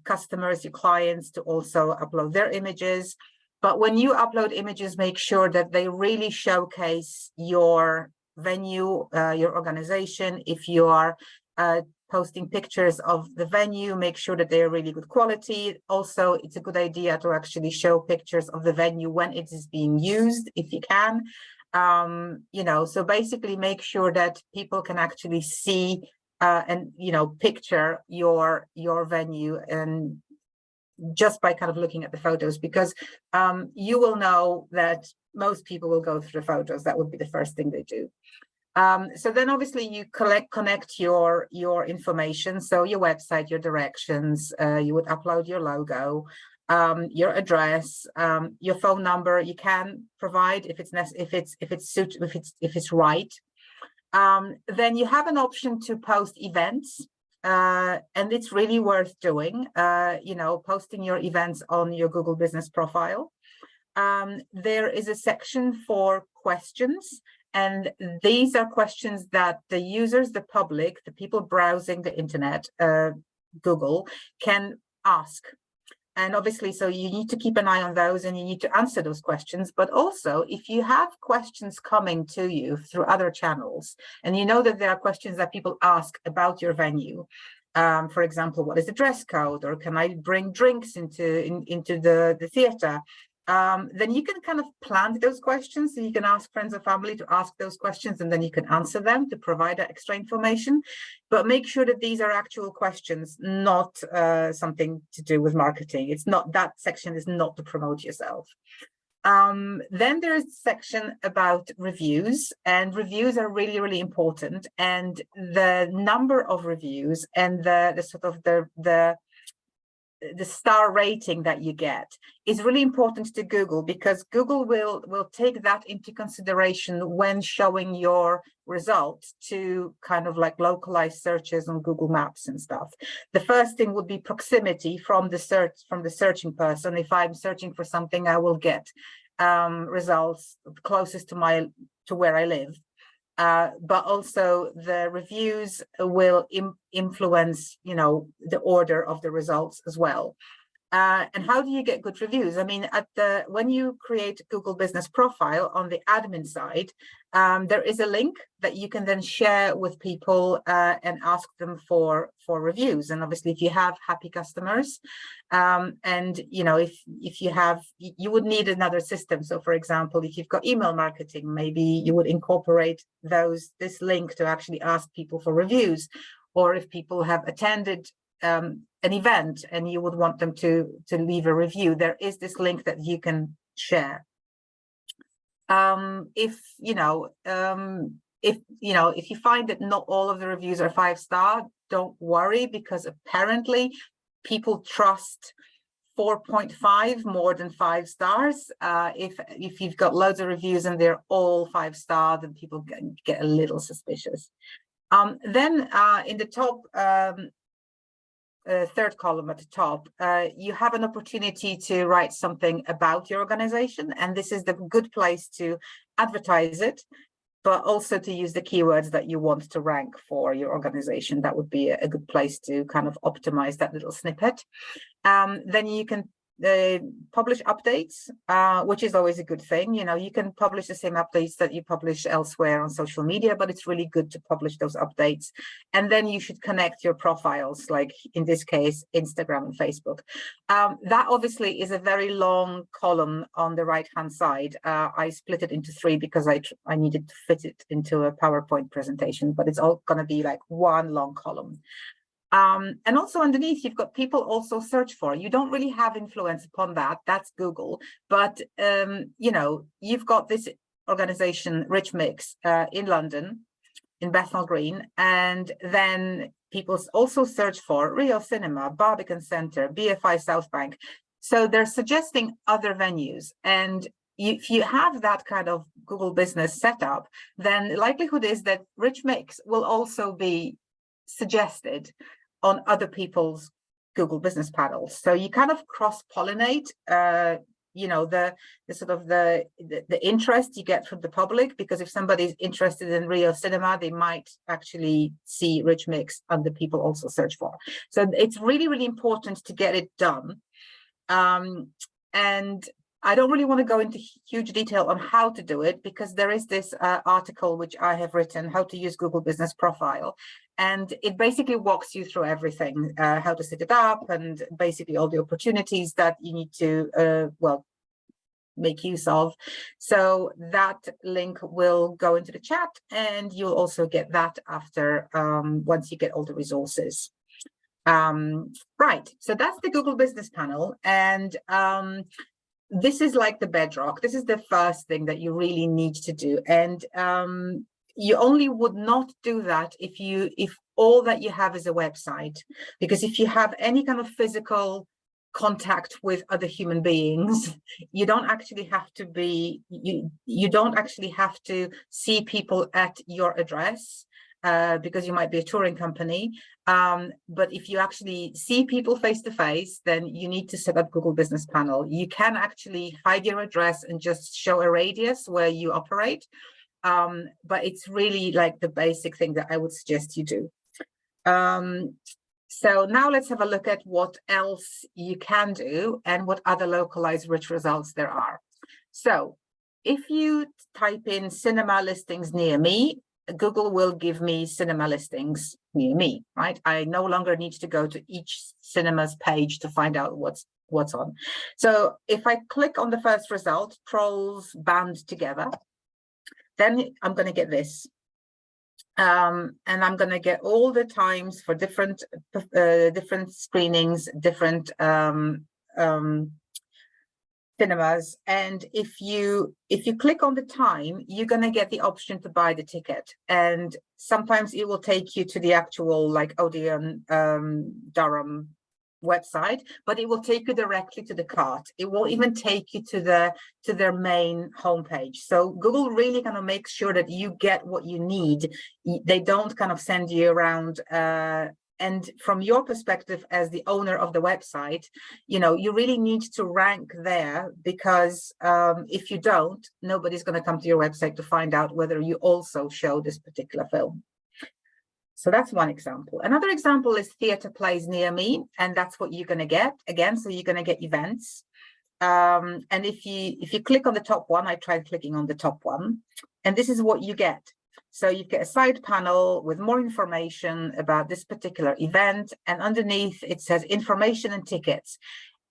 customers, your clients, to also upload their images. But when you upload images, make sure that they really showcase your venue, your organization. If you are posting pictures of the venue, make sure that they are really good quality. Also, it's a good idea to actually show pictures of the venue when it is being used, if you can. So basically make sure that people can actually see and picture your venue, and just by kind of looking at the photos, because you will know that most people will go through the photos. That would be the first thing they do. So then obviously you connect your information, so your website, your directions, you would upload your logo, your address, your phone number. You can provide if it's right. Then you have an option to post events, and it's really worth doing. Posting your events on your Google Business profile. There is a section for questions, and these are questions that the users, the public, the people browsing the internet, Google, can ask. And obviously, so you need to keep an eye on those, and you need to answer those questions. But also, if you have questions coming to you through other channels, and you know that there are questions that people ask about your venue, for example, what is the dress code, or can I bring drinks into the theater? Then you can kind of plant those questions. So you can ask friends or family to ask those questions, and then you can answer them to provide that extra information. But make sure that these are actual questions, not something to do with marketing. It's not, that section is not to promote yourself. Then there is a section about reviews, and reviews are really, really important. And the number of reviews and the sort of the star rating that you get is really important to Google, because Google will take that into consideration when showing your results to kind of like localized searches on Google Maps and stuff. The first thing would be proximity from the searching person. If I'm searching for something, I will get results closest to where I live. But also the reviews will influence, the order of the results as well. And how do you get good reviews? I mean, when you create a Google Business profile on the admin side, there is a link that you can then share with people and ask them for reviews. And obviously, if you have happy customers, and if you would need another system. So, for example, if you've got email marketing, maybe you would incorporate this link to actually ask people for reviews. Or if people have attended an event and you would want them to leave a review, there is this link that you can share. If you find that not all of the reviews are 5-star, don't worry, because apparently people trust 4.5 more than 5 stars. If you've got loads of reviews and they're all 5-star, then people get a little suspicious. Then in the top third column at the top, you have an opportunity to write something about your organization, and this is the good place to advertise it, but also to use the keywords that you want to rank for your organization. That would be a good place to kind of optimize that little snippet. Then you can publish updates, which is always a good thing. You can publish the same updates that you publish elsewhere on social media, but it's really good to publish those updates. And then you should connect your profiles, like in this case, Instagram and Facebook. That obviously is a very long column on the right-hand side. I split it into 3 because I needed to fit it into a PowerPoint presentation, but it's all going to be like one long column. And also underneath, you've got people also search for. You don't really have influence upon that. That's Google. But, you've got this organization, Rich Mix, in London, in Bethnal Green. And then people also search for Rio Cinema, Barbican Centre, BFI South Bank. So they're suggesting other venues. And if you have that kind of Google business setup, then the likelihood is that Rich Mix will also be suggested on other people's Google business panels. So you kind of cross-pollinate the sort of the interest you get from the public, because if somebody's interested in Rio cinema, they might actually see Rich Mix under people also search for. So it's really, really important to get it done. And I don't really want to go into huge detail on how to do it, because there is this article which I have written, How to Use Google Business Profile. And it basically walks you through everything, how to set it up, and basically all the opportunities that you need to, make use of. So that link will go into the chat, and you'll also get that after, once you get all the resources. Right, so that's the Google Business Panel. And this is like the bedrock. This is the first thing that you really need to do. And you only would not do that if all that you have is a website, because if you have any kind of physical contact with other human beings, you don't actually have to be, you don't actually have to see people at your address, because you might be a touring company. But if you actually see people face to face, then you need to set up Google Business Panel. You can actually hide your address and just show a radius where you operate. But it's really like the basic thing that I would suggest you do. So now let's have a look at what else you can do and what other localized rich results there are. So if you type in cinema listings near me, Google will give me cinema listings near me, right? I no longer need to go to each cinema's page to find out what's on. So if I click on the first result, Trolls Band Together, then I'm going to get this. And I'm going to get all the times for different screenings, different cinemas. And if you click on the time, you're going to get the option to buy the ticket. And sometimes it will take you to the actual like Odeon Durham website, but it will take you directly to the cart. It won't even take you to their main homepage. So Google really kind of makes sure that you get what you need. They don't kind of send you around. And from your perspective as the owner of the website, you really need to rank there, because if you don't, nobody's going to come to your website to find out whether you also show this particular film. So that's one example. Another example is theater plays near me, and that's what you're going to get again. So you're going to get events. And if you click on the top one, I tried clicking on the top one, and this is what you get. So you get a side panel with more information about this particular event, and underneath it says information and tickets.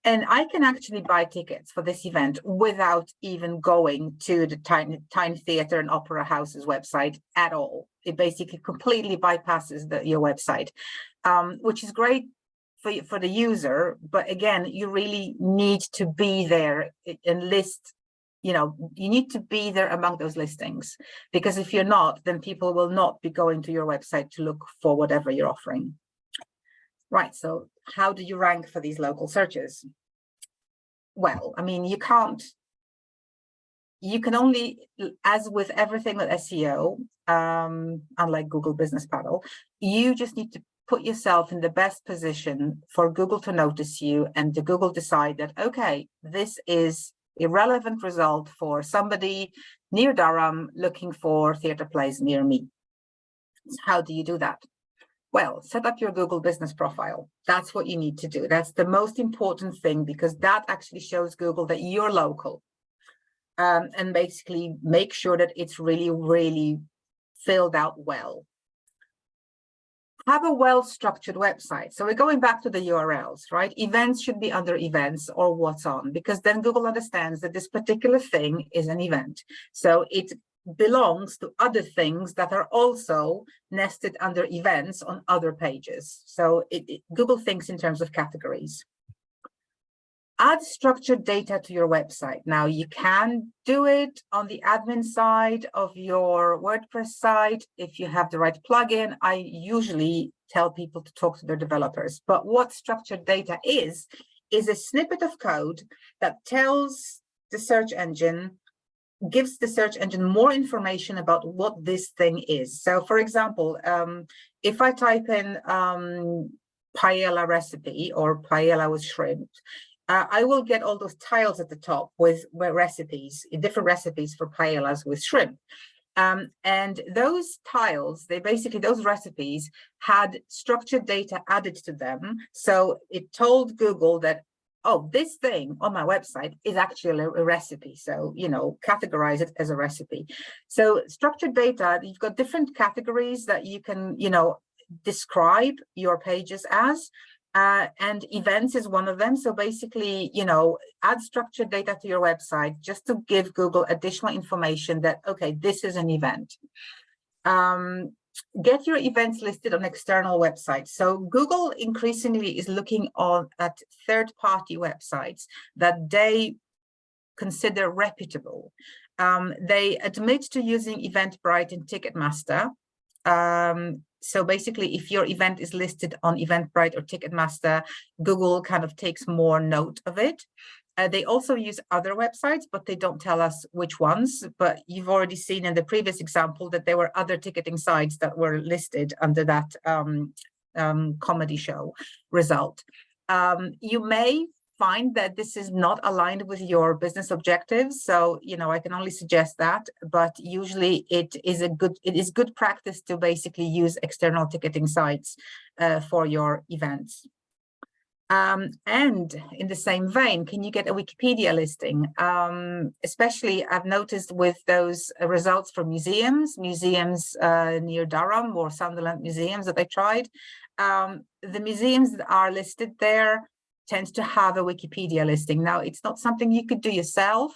And I can actually buy tickets for this event without even going to the Time Theatre and Opera House's website at all. It basically completely bypasses your website, which is great for the user. But again, you really need to be there and list. You need to be there among those listings, because if you're not, then people will not be going to your website to look for whatever you're offering. Right, so how do you rank for these local searches? Well, I mean, you can only, as with everything with SEO, unlike Google Business Panel, you just need to put yourself in the best position for Google to notice you, and to Google decide that, okay, this is a relevant result for somebody near Durham looking for theatre plays near me. So how do you do that? Well, set up your Google Business Profile. That's what you need to do. That's the most important thing, because that actually shows Google that you're local. And basically make sure that it's really, really filled out well. Have a well-structured website. So we're going back to the URLs, right? Events should be under events or what's on, because then Google understands that this particular thing is an event. So it belongs to other things that are also nested under events on other pages. So Google thinks in terms of categories. Add structured data to your website. Now, you can do it on the admin side of your WordPress site if you have the right plugin. I usually tell people to talk to their developers. But what structured data is a snippet of code that tells the search engine, gives the search engine more information about what this thing is. So, for example, if I type in paella recipe or paella with shrimp, I will get all those tiles at the top with recipes, different recipes for paellas with shrimp. And those tiles, those recipes had structured data added to them. So it told Google that, oh, this thing on my website is actually a recipe. So, categorize it as a recipe. So structured data, you've got different categories that you can, describe your pages as. And events is one of them. So basically, add structured data to your website just to give Google additional information that, okay, this is an event. Get your events listed on external websites. So Google increasingly is looking at third-party websites that they consider reputable. They admit to using Eventbrite and Ticketmaster. So basically, if your event is listed on Eventbrite or Ticketmaster, Google kind of takes more note of it. They also use other websites, but they don't tell us which ones. But you've already seen in the previous example that there were other ticketing sites that were listed under that comedy show result. You may find that this is not aligned with your business objectives. So, I can only suggest that, but usually it is good practice to basically use external ticketing sites for your events. And in the same vein, can you get a Wikipedia listing? Especially I've noticed with those results from museums near Durham or Sunderland museums that I tried. The museums that are listed there tends to have a Wikipedia listing. Now, it's not something you could do yourself,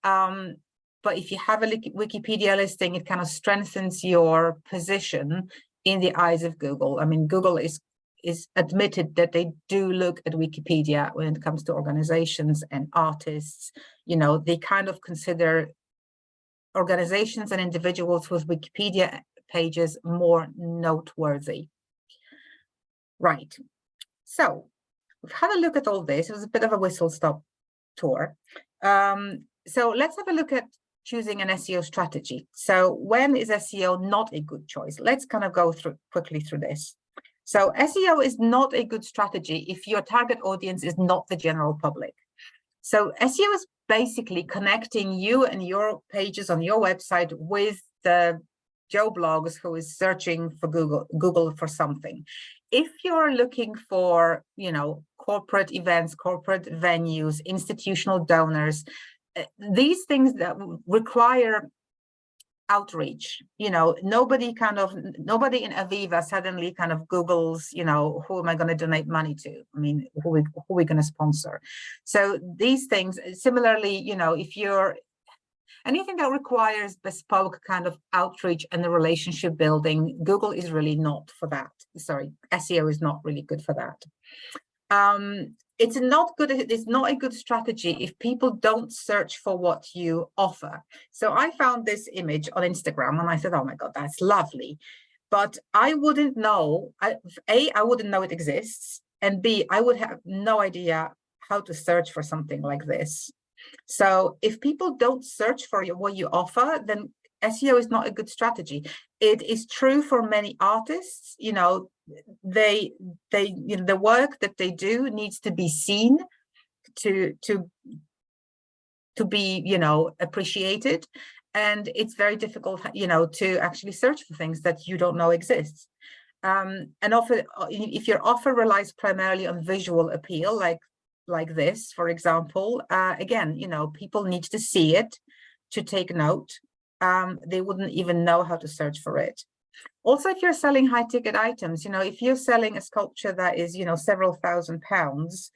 but if you have a Wikipedia listing, it kind of strengthens your position in the eyes of Google. I mean, Google is admitted that they do look at Wikipedia when it comes to organizations and artists. They kind of consider organizations and individuals with Wikipedia pages more noteworthy. Right. So we've had a look at all this. It was a bit of a whistle-stop tour. So let's have a look at choosing an SEO strategy. So when is SEO not a good choice? Let's kind of go quickly through this. So SEO is not a good strategy if your target audience is not the general public. So SEO is basically connecting you and your pages on your website with the Joe Blogs who is searching for Google for something. If you're looking for, corporate events, corporate venues, institutional donors, these things that require outreach, nobody in Aviva suddenly kind of Googles, who am I going to donate money to? I mean, who are we going to sponsor? So these things, similarly, if you're anything that requires bespoke kind of outreach and the relationship building, Google is really not for that. Sorry, SEO is not really good for that. It's not a good strategy if people don't search for what you offer. So I found this image on Instagram and I said, oh my God, that's lovely. But I wouldn't know, A, I wouldn't know it exists. And B, I would have no idea how to search for something like this. So if people don't search for what you offer, then SEO is not a good strategy. It is true for many artists, the work that they do needs to be seen to be, appreciated. And it's very difficult, to actually search for things that you don't know exists. And often, if your offer relies primarily on visual appeal, like this, for example, again, people need to see it to take note. They wouldn't even know how to search for it. Also, if you're selling high ticket items, if you're selling a sculpture that is, several £1,000s,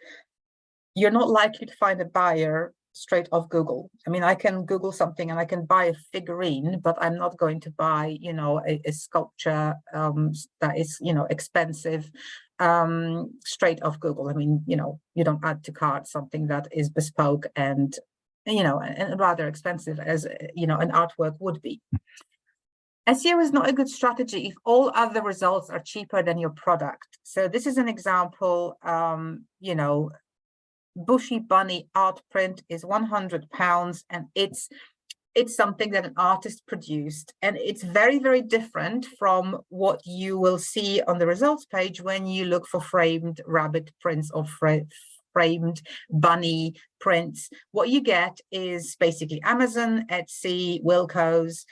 you're not likely to find a buyer straight off Google. I mean, I can Google something and I can buy a figurine, but I'm not going to buy, a sculpture that is, expensive straight off Google. I mean, you don't add to cart something that is bespoke and, and rather expensive as, an artwork would be. SEO is not a good strategy if all other results are cheaper than your product. So this is an example, Bushy Bunny art print is £100 and it's something that an artist produced, and it's very, very different from what you will see on the results page when you look for framed rabbit prints or framed bunny prints. What you get is basically Amazon, Etsy, Wilco's.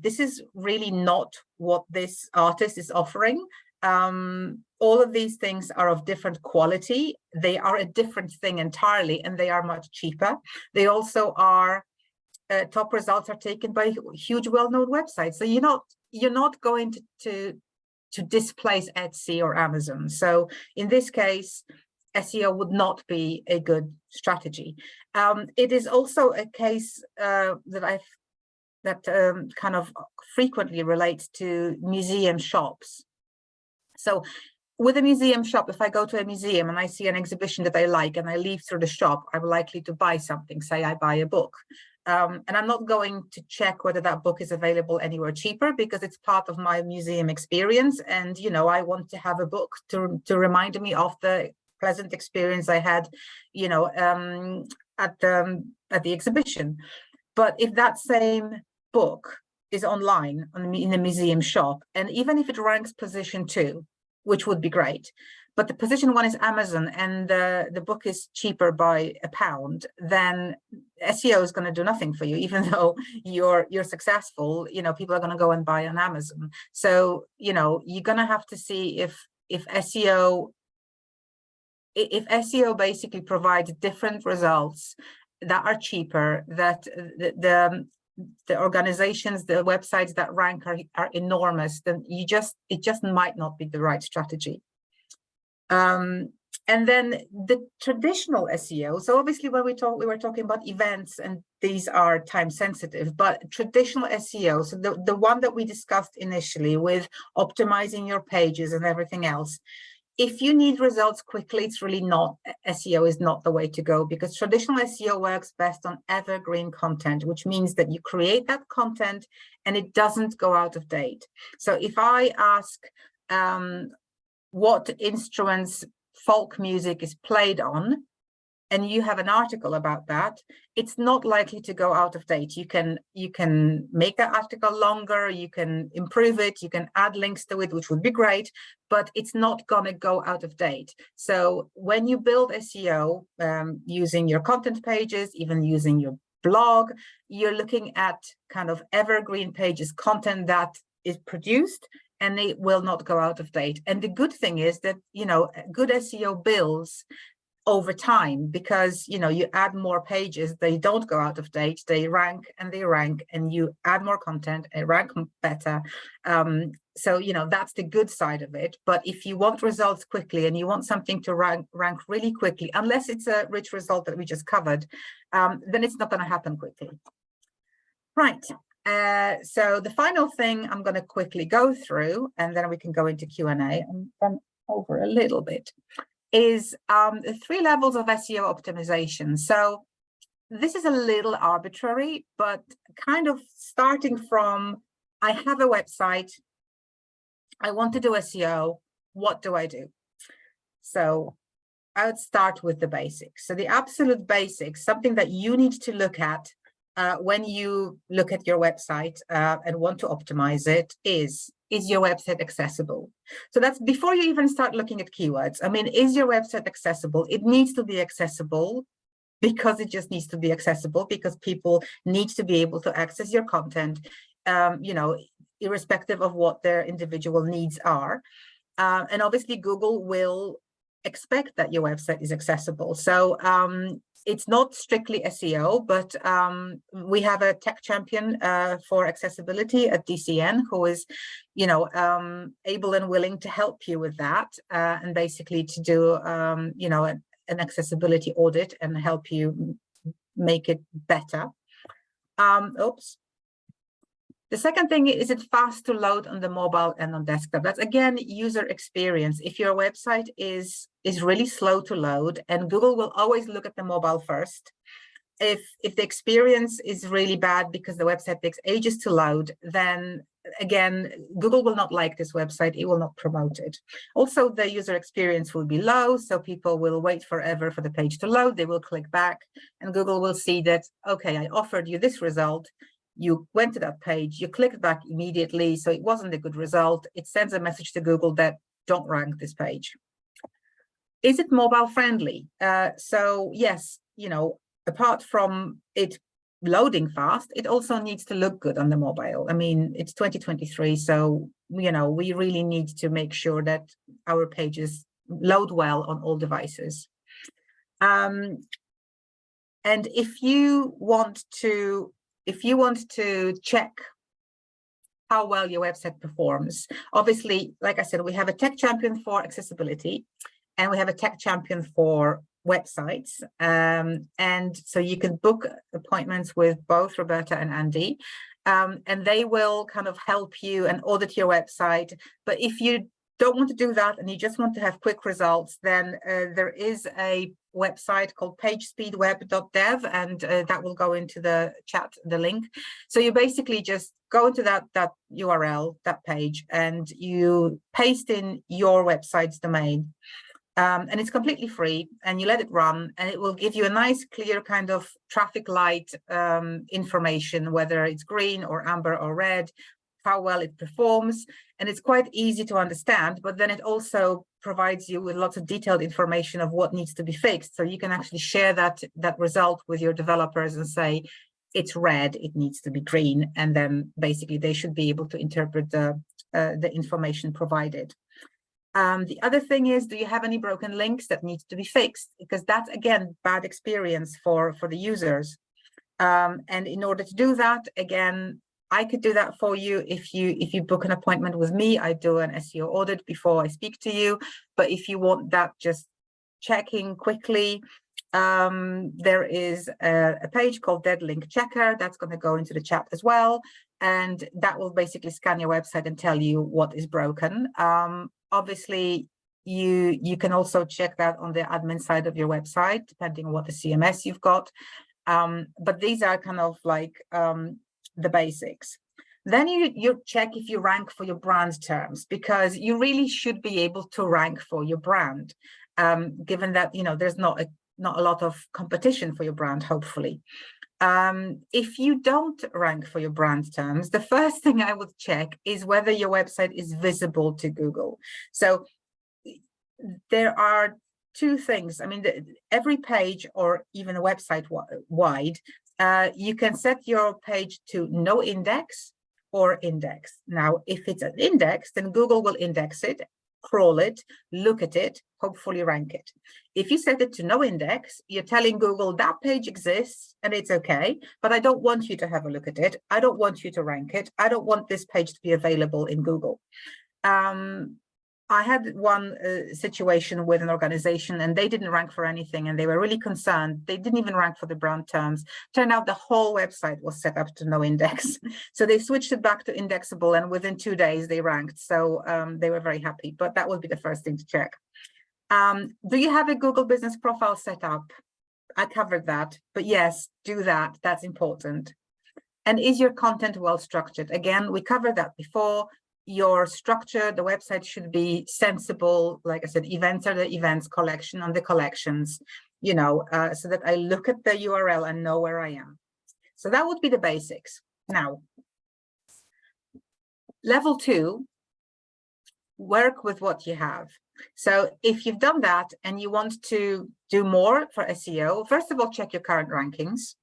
This is really not what this artist is offering. All of these things are of different quality. They are a different thing entirely, and they are much cheaper. They also are top results are taken by huge, well-known websites. So you're not going to displace Etsy or Amazon. So in this case, SEO would not be a good strategy. It is also a case that kind of frequently relates to museum shops. So with a museum shop, if I go to a museum and I see an exhibition that I like and I leave through the shop, I'm likely to buy something. Say I buy a book. And I'm not going to check whether that book is available anywhere cheaper, because it's part of my museum experience. And, I want to have a book to remind me of the pleasant experience I had, at the exhibition. But if that same book is online in a museum shop, and even if it ranks position 2, which would be great, but the position 1 is Amazon and the book is cheaper by £1, then SEO is going to do nothing for you. Even though you're successful, people are going to go and buy on Amazon. So you're going to have to see if SEO basically provides different results that are cheaper, that the organizations, the websites that rank are enormous, then it just might not be the right strategy. And then the traditional SEO. So obviously when we were talking about events, and these are time sensitive, but traditional SEO, so the one that we discussed initially with optimizing your pages and everything else, if you need results quickly, it's really not, SEO is not the way to go, because traditional SEO works best on evergreen content, which means that you create that content and it doesn't go out of date. So if I ask what instruments folk music is played on, and you have an article about that, it's not likely to go out of date. You can make that article longer, you can improve it, you can add links to it, which would be great, but it's not going to go out of date. So when you build SEO using your content pages, even using your blog, you're looking at kind of evergreen pages, content that is produced, and it will not go out of date. And the good thing is that, good SEO builds over time, because you add more pages, they don't go out of date, they rank, and you add more content and rank better. So that's the good side of it. But if you want results quickly and you want something to rank really quickly, unless it's a rich result that we just covered, then it's not going to happen quickly. Right. So the final thing I'm going to quickly go through, and then we can go into Q&A and run over a little bit, is 3 levels of SEO optimization. So this is a little arbitrary, but kind of starting from, I have a website, I want to do SEO, what do I do? So I would start with the basics. So the absolute basics, something that you need to look at when you look at your website and want to optimize it, is your website accessible? So that's before you even start looking at keywords. I mean, is your website accessible? It needs to be accessible, because it just needs to be accessible, because people need to be able to access your content, irrespective of what their individual needs are. And obviously Google will expect that your website is accessible. So it's not strictly SEO, but we have a tech champion for accessibility at DCN who is, able and willing to help you with that, and basically to do, an accessibility audit and help you make it better. The second thing is it fast to load on the mobile and on desktop? That's again user experience. If your website is really slow to load, and Google will always look at the mobile first. If the experience is really bad because the website takes ages to load, then again, Google will not like this website, it will not promote it. Also, the user experience will be low, so people will wait forever for the page to load, they will click back, and Google will see that, okay, I offered you this result, you went to that page, you clicked back immediately, so it wasn't a good result. It sends a message to Google that don't rank this page. Is it mobile friendly? So yes, you know, apart from it loading fast, it also needs to look good on the mobile. I mean, it's 2023, so you know, we really need to make sure that our pages load well on all devices. And if you want to check how well your website performs, obviously, like I said, we have a tech champion for accessibility, and we have a tech champion for websites. And so you can book appointments with both Roberta and Andy, and they will kind of help you and audit your website. But if you don't want to do that and you just want to have quick results, then there is a website called pagespeedweb.dev, and that will go into the chat, the link. So you basically just go into that URL, that page, and you paste in your website's domain. And it's completely free, and you let it run, and it will give you a nice, clear kind of traffic light information, whether it's green or amber or red, how well it performs, and it's quite easy to understand. But then it also provides you with lots of detailed information of what needs to be fixed, so you can actually share that result with your developers and say, it's red, it needs to be green, and then basically they should be able to interpret the information provided. The other thing is, do you have any broken links that need to be fixed? Because that's, again, bad experience for the users. And in order to do that, again, I could do that for you. If you book an appointment with me, I do an SEO audit before I speak to you. But if you want that just checking quickly, there is a page called Dead Link Checker that's going to go into the chat as well, and that will basically scan your website and tell you what is broken. Obviously, you can also check that on the admin side of your website, depending on what the CMS you've got. But these are kind of like the basics. Then you check if you rank for your brand terms, because you really should be able to rank for your brand, given that, you know, there's not a lot of competition for your brand, hopefully. If you don't rank for your brand terms, the first thing I would check is whether your website is visible to Google. So there are two things. I mean, every page, or even a website wide, you can set your page to no index or index. Now, if it's an index, then Google will index it, crawl it, look at it, hopefully rank it. If you set it to no index, you're telling Google that page exists and it's okay, but I don't want you to have a look at it. I don't want you to rank it. I don't want this page to be available in Google. I had one situation with an organization, and they didn't rank for anything, and they were really concerned. They didn't even rank for the brand terms. Turned out the whole website was set up to no index. So they switched it back to indexable, and within 2 days they ranked. So they were very happy, but that would be the first thing to check. Do you have a Google business profile set up? I covered that, but yes, do that. That's important. And is your content well structured? Again, we covered that before. Your structure, the website should be sensible. Like I said, events are the events, collection on the collections, you know, so that I look at the URL and know where I am. So that would be the basics. Now, level 2, work with what you have. So if you've done that and you want to do more for SEO, first of all, check your current rankings.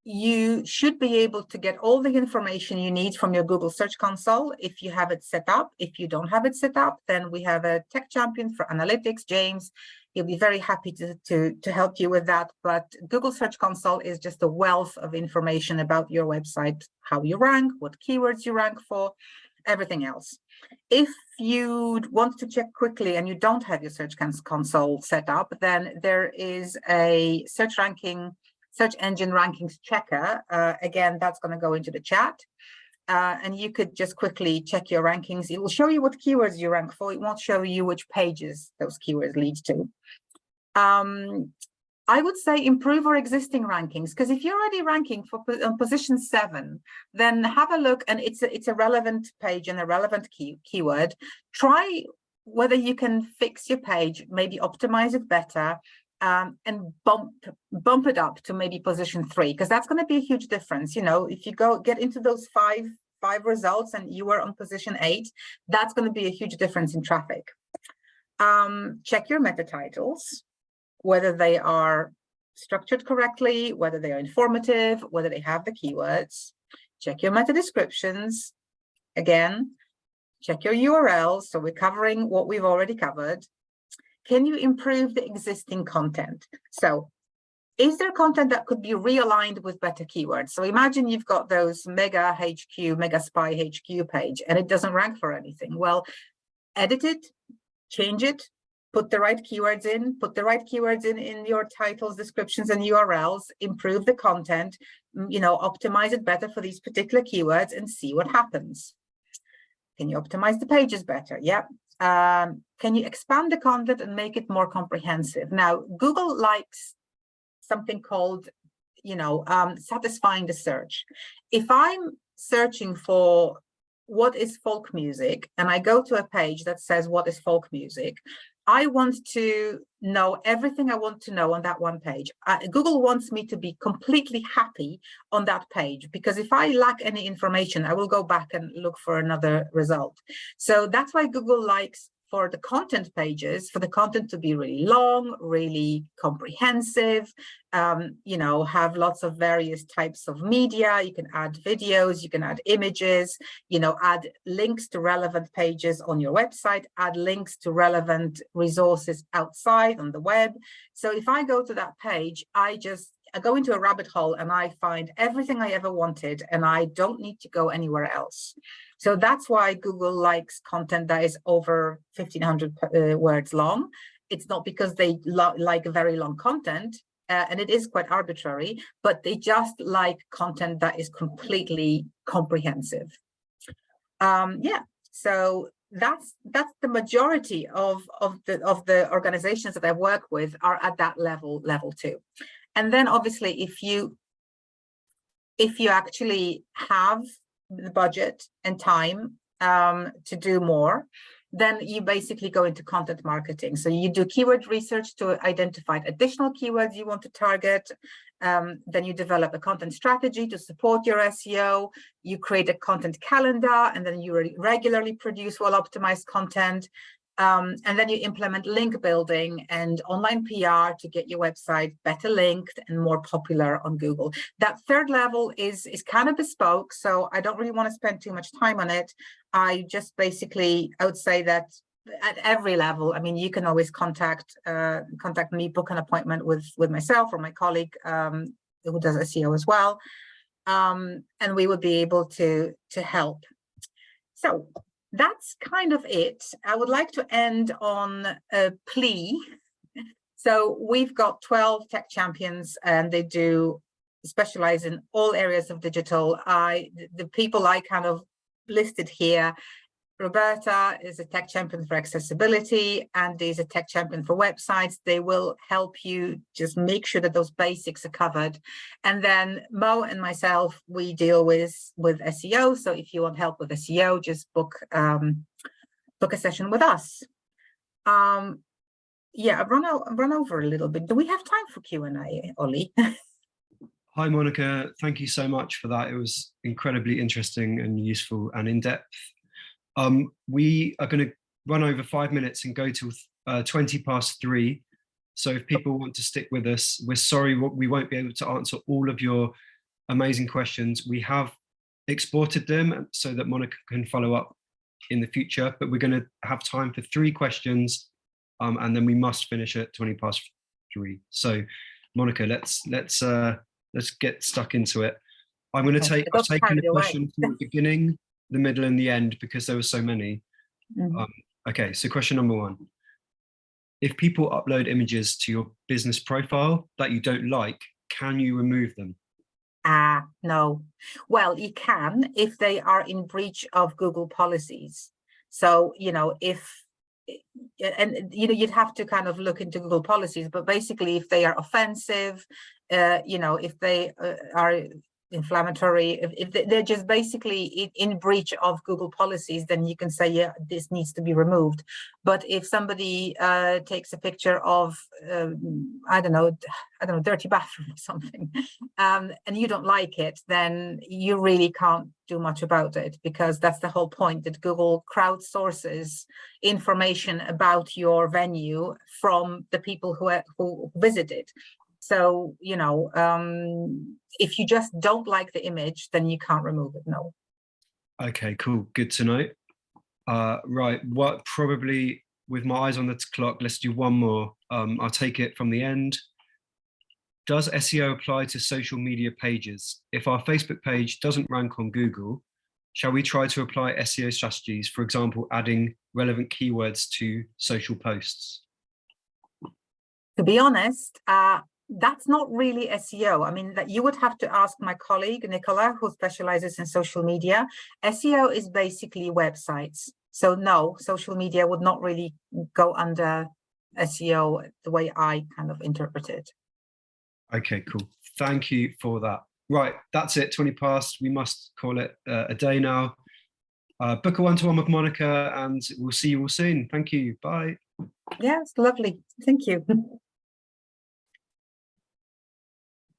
You should be able to get all the information you need from your Google Search Console if you have it set up. If you don't have it set up, then we have a tech champion for analytics, James. He'll be very happy to help you with that. But Google Search Console is just a wealth of information about your website, how you rank, what keywords you rank for, everything else. If you want to check quickly and you don't have your Search Console set up, then there is a search engine rankings checker. Again, that's going to go into the chat. And you could just quickly check your rankings. It will show you what keywords you rank for. It won't show you which pages those keywords lead to. I would say improve our existing rankings, because if you're already ranking on position 7, then have a look, and it's a relevant page and a relevant keyword. Try whether you can fix your page, maybe optimize it better, and bump it up to maybe position 3, because that's going to be a huge difference. You know, if you get into those five results and you are on position 8, that's going to be a huge difference in traffic. Check your meta titles, whether they are structured correctly, whether they are informative, whether they have the keywords. Check your meta descriptions. Again, check your URLs. So we're covering what we've already covered. Can you improve the existing content? So is there content that could be realigned with better keywords? So imagine you've got those mega HQ, mega spy HQ page, and it doesn't rank for anything. Well, edit it, change it, put the right keywords in, in your titles, descriptions, and URLs, improve the content, optimize it better for these particular keywords and see what happens. Can you optimize the pages better? Yeah. Can you expand the content and make it more comprehensive? Now, Google likes something called, satisfying the search. If I'm searching for what is folk music, and I go to a page that says what is folk music, I want to know everything I want to know on that one page. Google wants me to be completely happy on that page, because if I lack any information, I will go back and look for another result. So that's why Google likes, for the content pages, for the content to be really long, really comprehensive, have lots of various types of media. You can add videos, you can add images, add links to relevant pages on your website, add links to relevant resources outside on the web. So if I go to that page, I go into a rabbit hole and I find everything I ever wanted, and I don't need to go anywhere else. So that's why Google likes content that is over 1,500 words long. It's not because they like very long content, and it is quite arbitrary, but they just like content that is completely comprehensive. So that's the majority of the organizations that I work with are at that level 2. And then obviously, if you actually have the budget and time to do more, then you basically go into content marketing. So you do keyword research to identify additional keywords you want to target. Then you develop a content strategy to support your SEO. You create a content calendar, and then you regularly produce well-optimized content. And then you implement link building and online PR to get your website better linked and more popular on Google. That third level is kind of bespoke, so I don't really want to spend too much time on it. I would say that at every level, I mean, you can always contact me, book an appointment with myself or my colleague who does SEO as well, and we would be able to help. So that's kind of it. I would like to end on a plea. So we've got 12 tech champions, and they do specialize in all areas of digital. The people I kind of listed here, Roberta is a tech champion for accessibility, Andy is a tech champion for websites. They will help you just make sure that those basics are covered. And then Mo and myself, we deal with SEO. So if you want help with SEO, just book a session with us. Yeah, I've run over a little bit. Do we have time for Q&A, Ollie? Hi, Monica. Thank you so much for that. It was incredibly interesting and useful and in-depth. We are going to run over 5 minutes and go till 3:20. So if people want to stick with us, we're sorry we won't be able to answer all of your amazing questions. We have exported them so that Monica can follow up in the future, but we're going to have time for 3 questions, and then we must finish at 3:20. So Monica, let's get stuck into it. I'm going to I've taken a question from the beginning, the middle, and the end because there were so many. Okay, so question number 1. If people upload images to your business profile that you don't like, can you remove them? No. Well, you can if they are in breach of Google policies. So, you'd have to kind of look into Google policies, but basically if they are offensive, if they are inflammatory, if they're just basically in breach of Google policies, then you can say, yeah, this needs to be removed. But if somebody takes a picture of I don't know, dirty bathroom or something, and you don't like it, then you really can't do much about it, because that's the whole point, that Google crowdsources information about your venue from the people who visit it. So, you know, if you just don't like the image, then you can't remove it, no. Okay, cool, good to know. Right, what probably, with my eyes on the clock, let's do one more. I'll take it from the end. Does SEO apply to social media pages? If our Facebook page doesn't rank on Google, shall we try to apply SEO strategies, for example, adding relevant keywords to social posts? To be honest, that's not really SEO. I mean, that you would have to ask my colleague, Nicola, who specializes in social media. SEO is basically websites. So no, social media would not really go under SEO the way I kind of interpret it. Okay, cool. Thank you for that. Right, that's it, 20 past. We must call it a day now. Book a one-to-one with Monica, and we'll see you all soon. Thank you. Bye. Yeah, it's lovely. Thank you.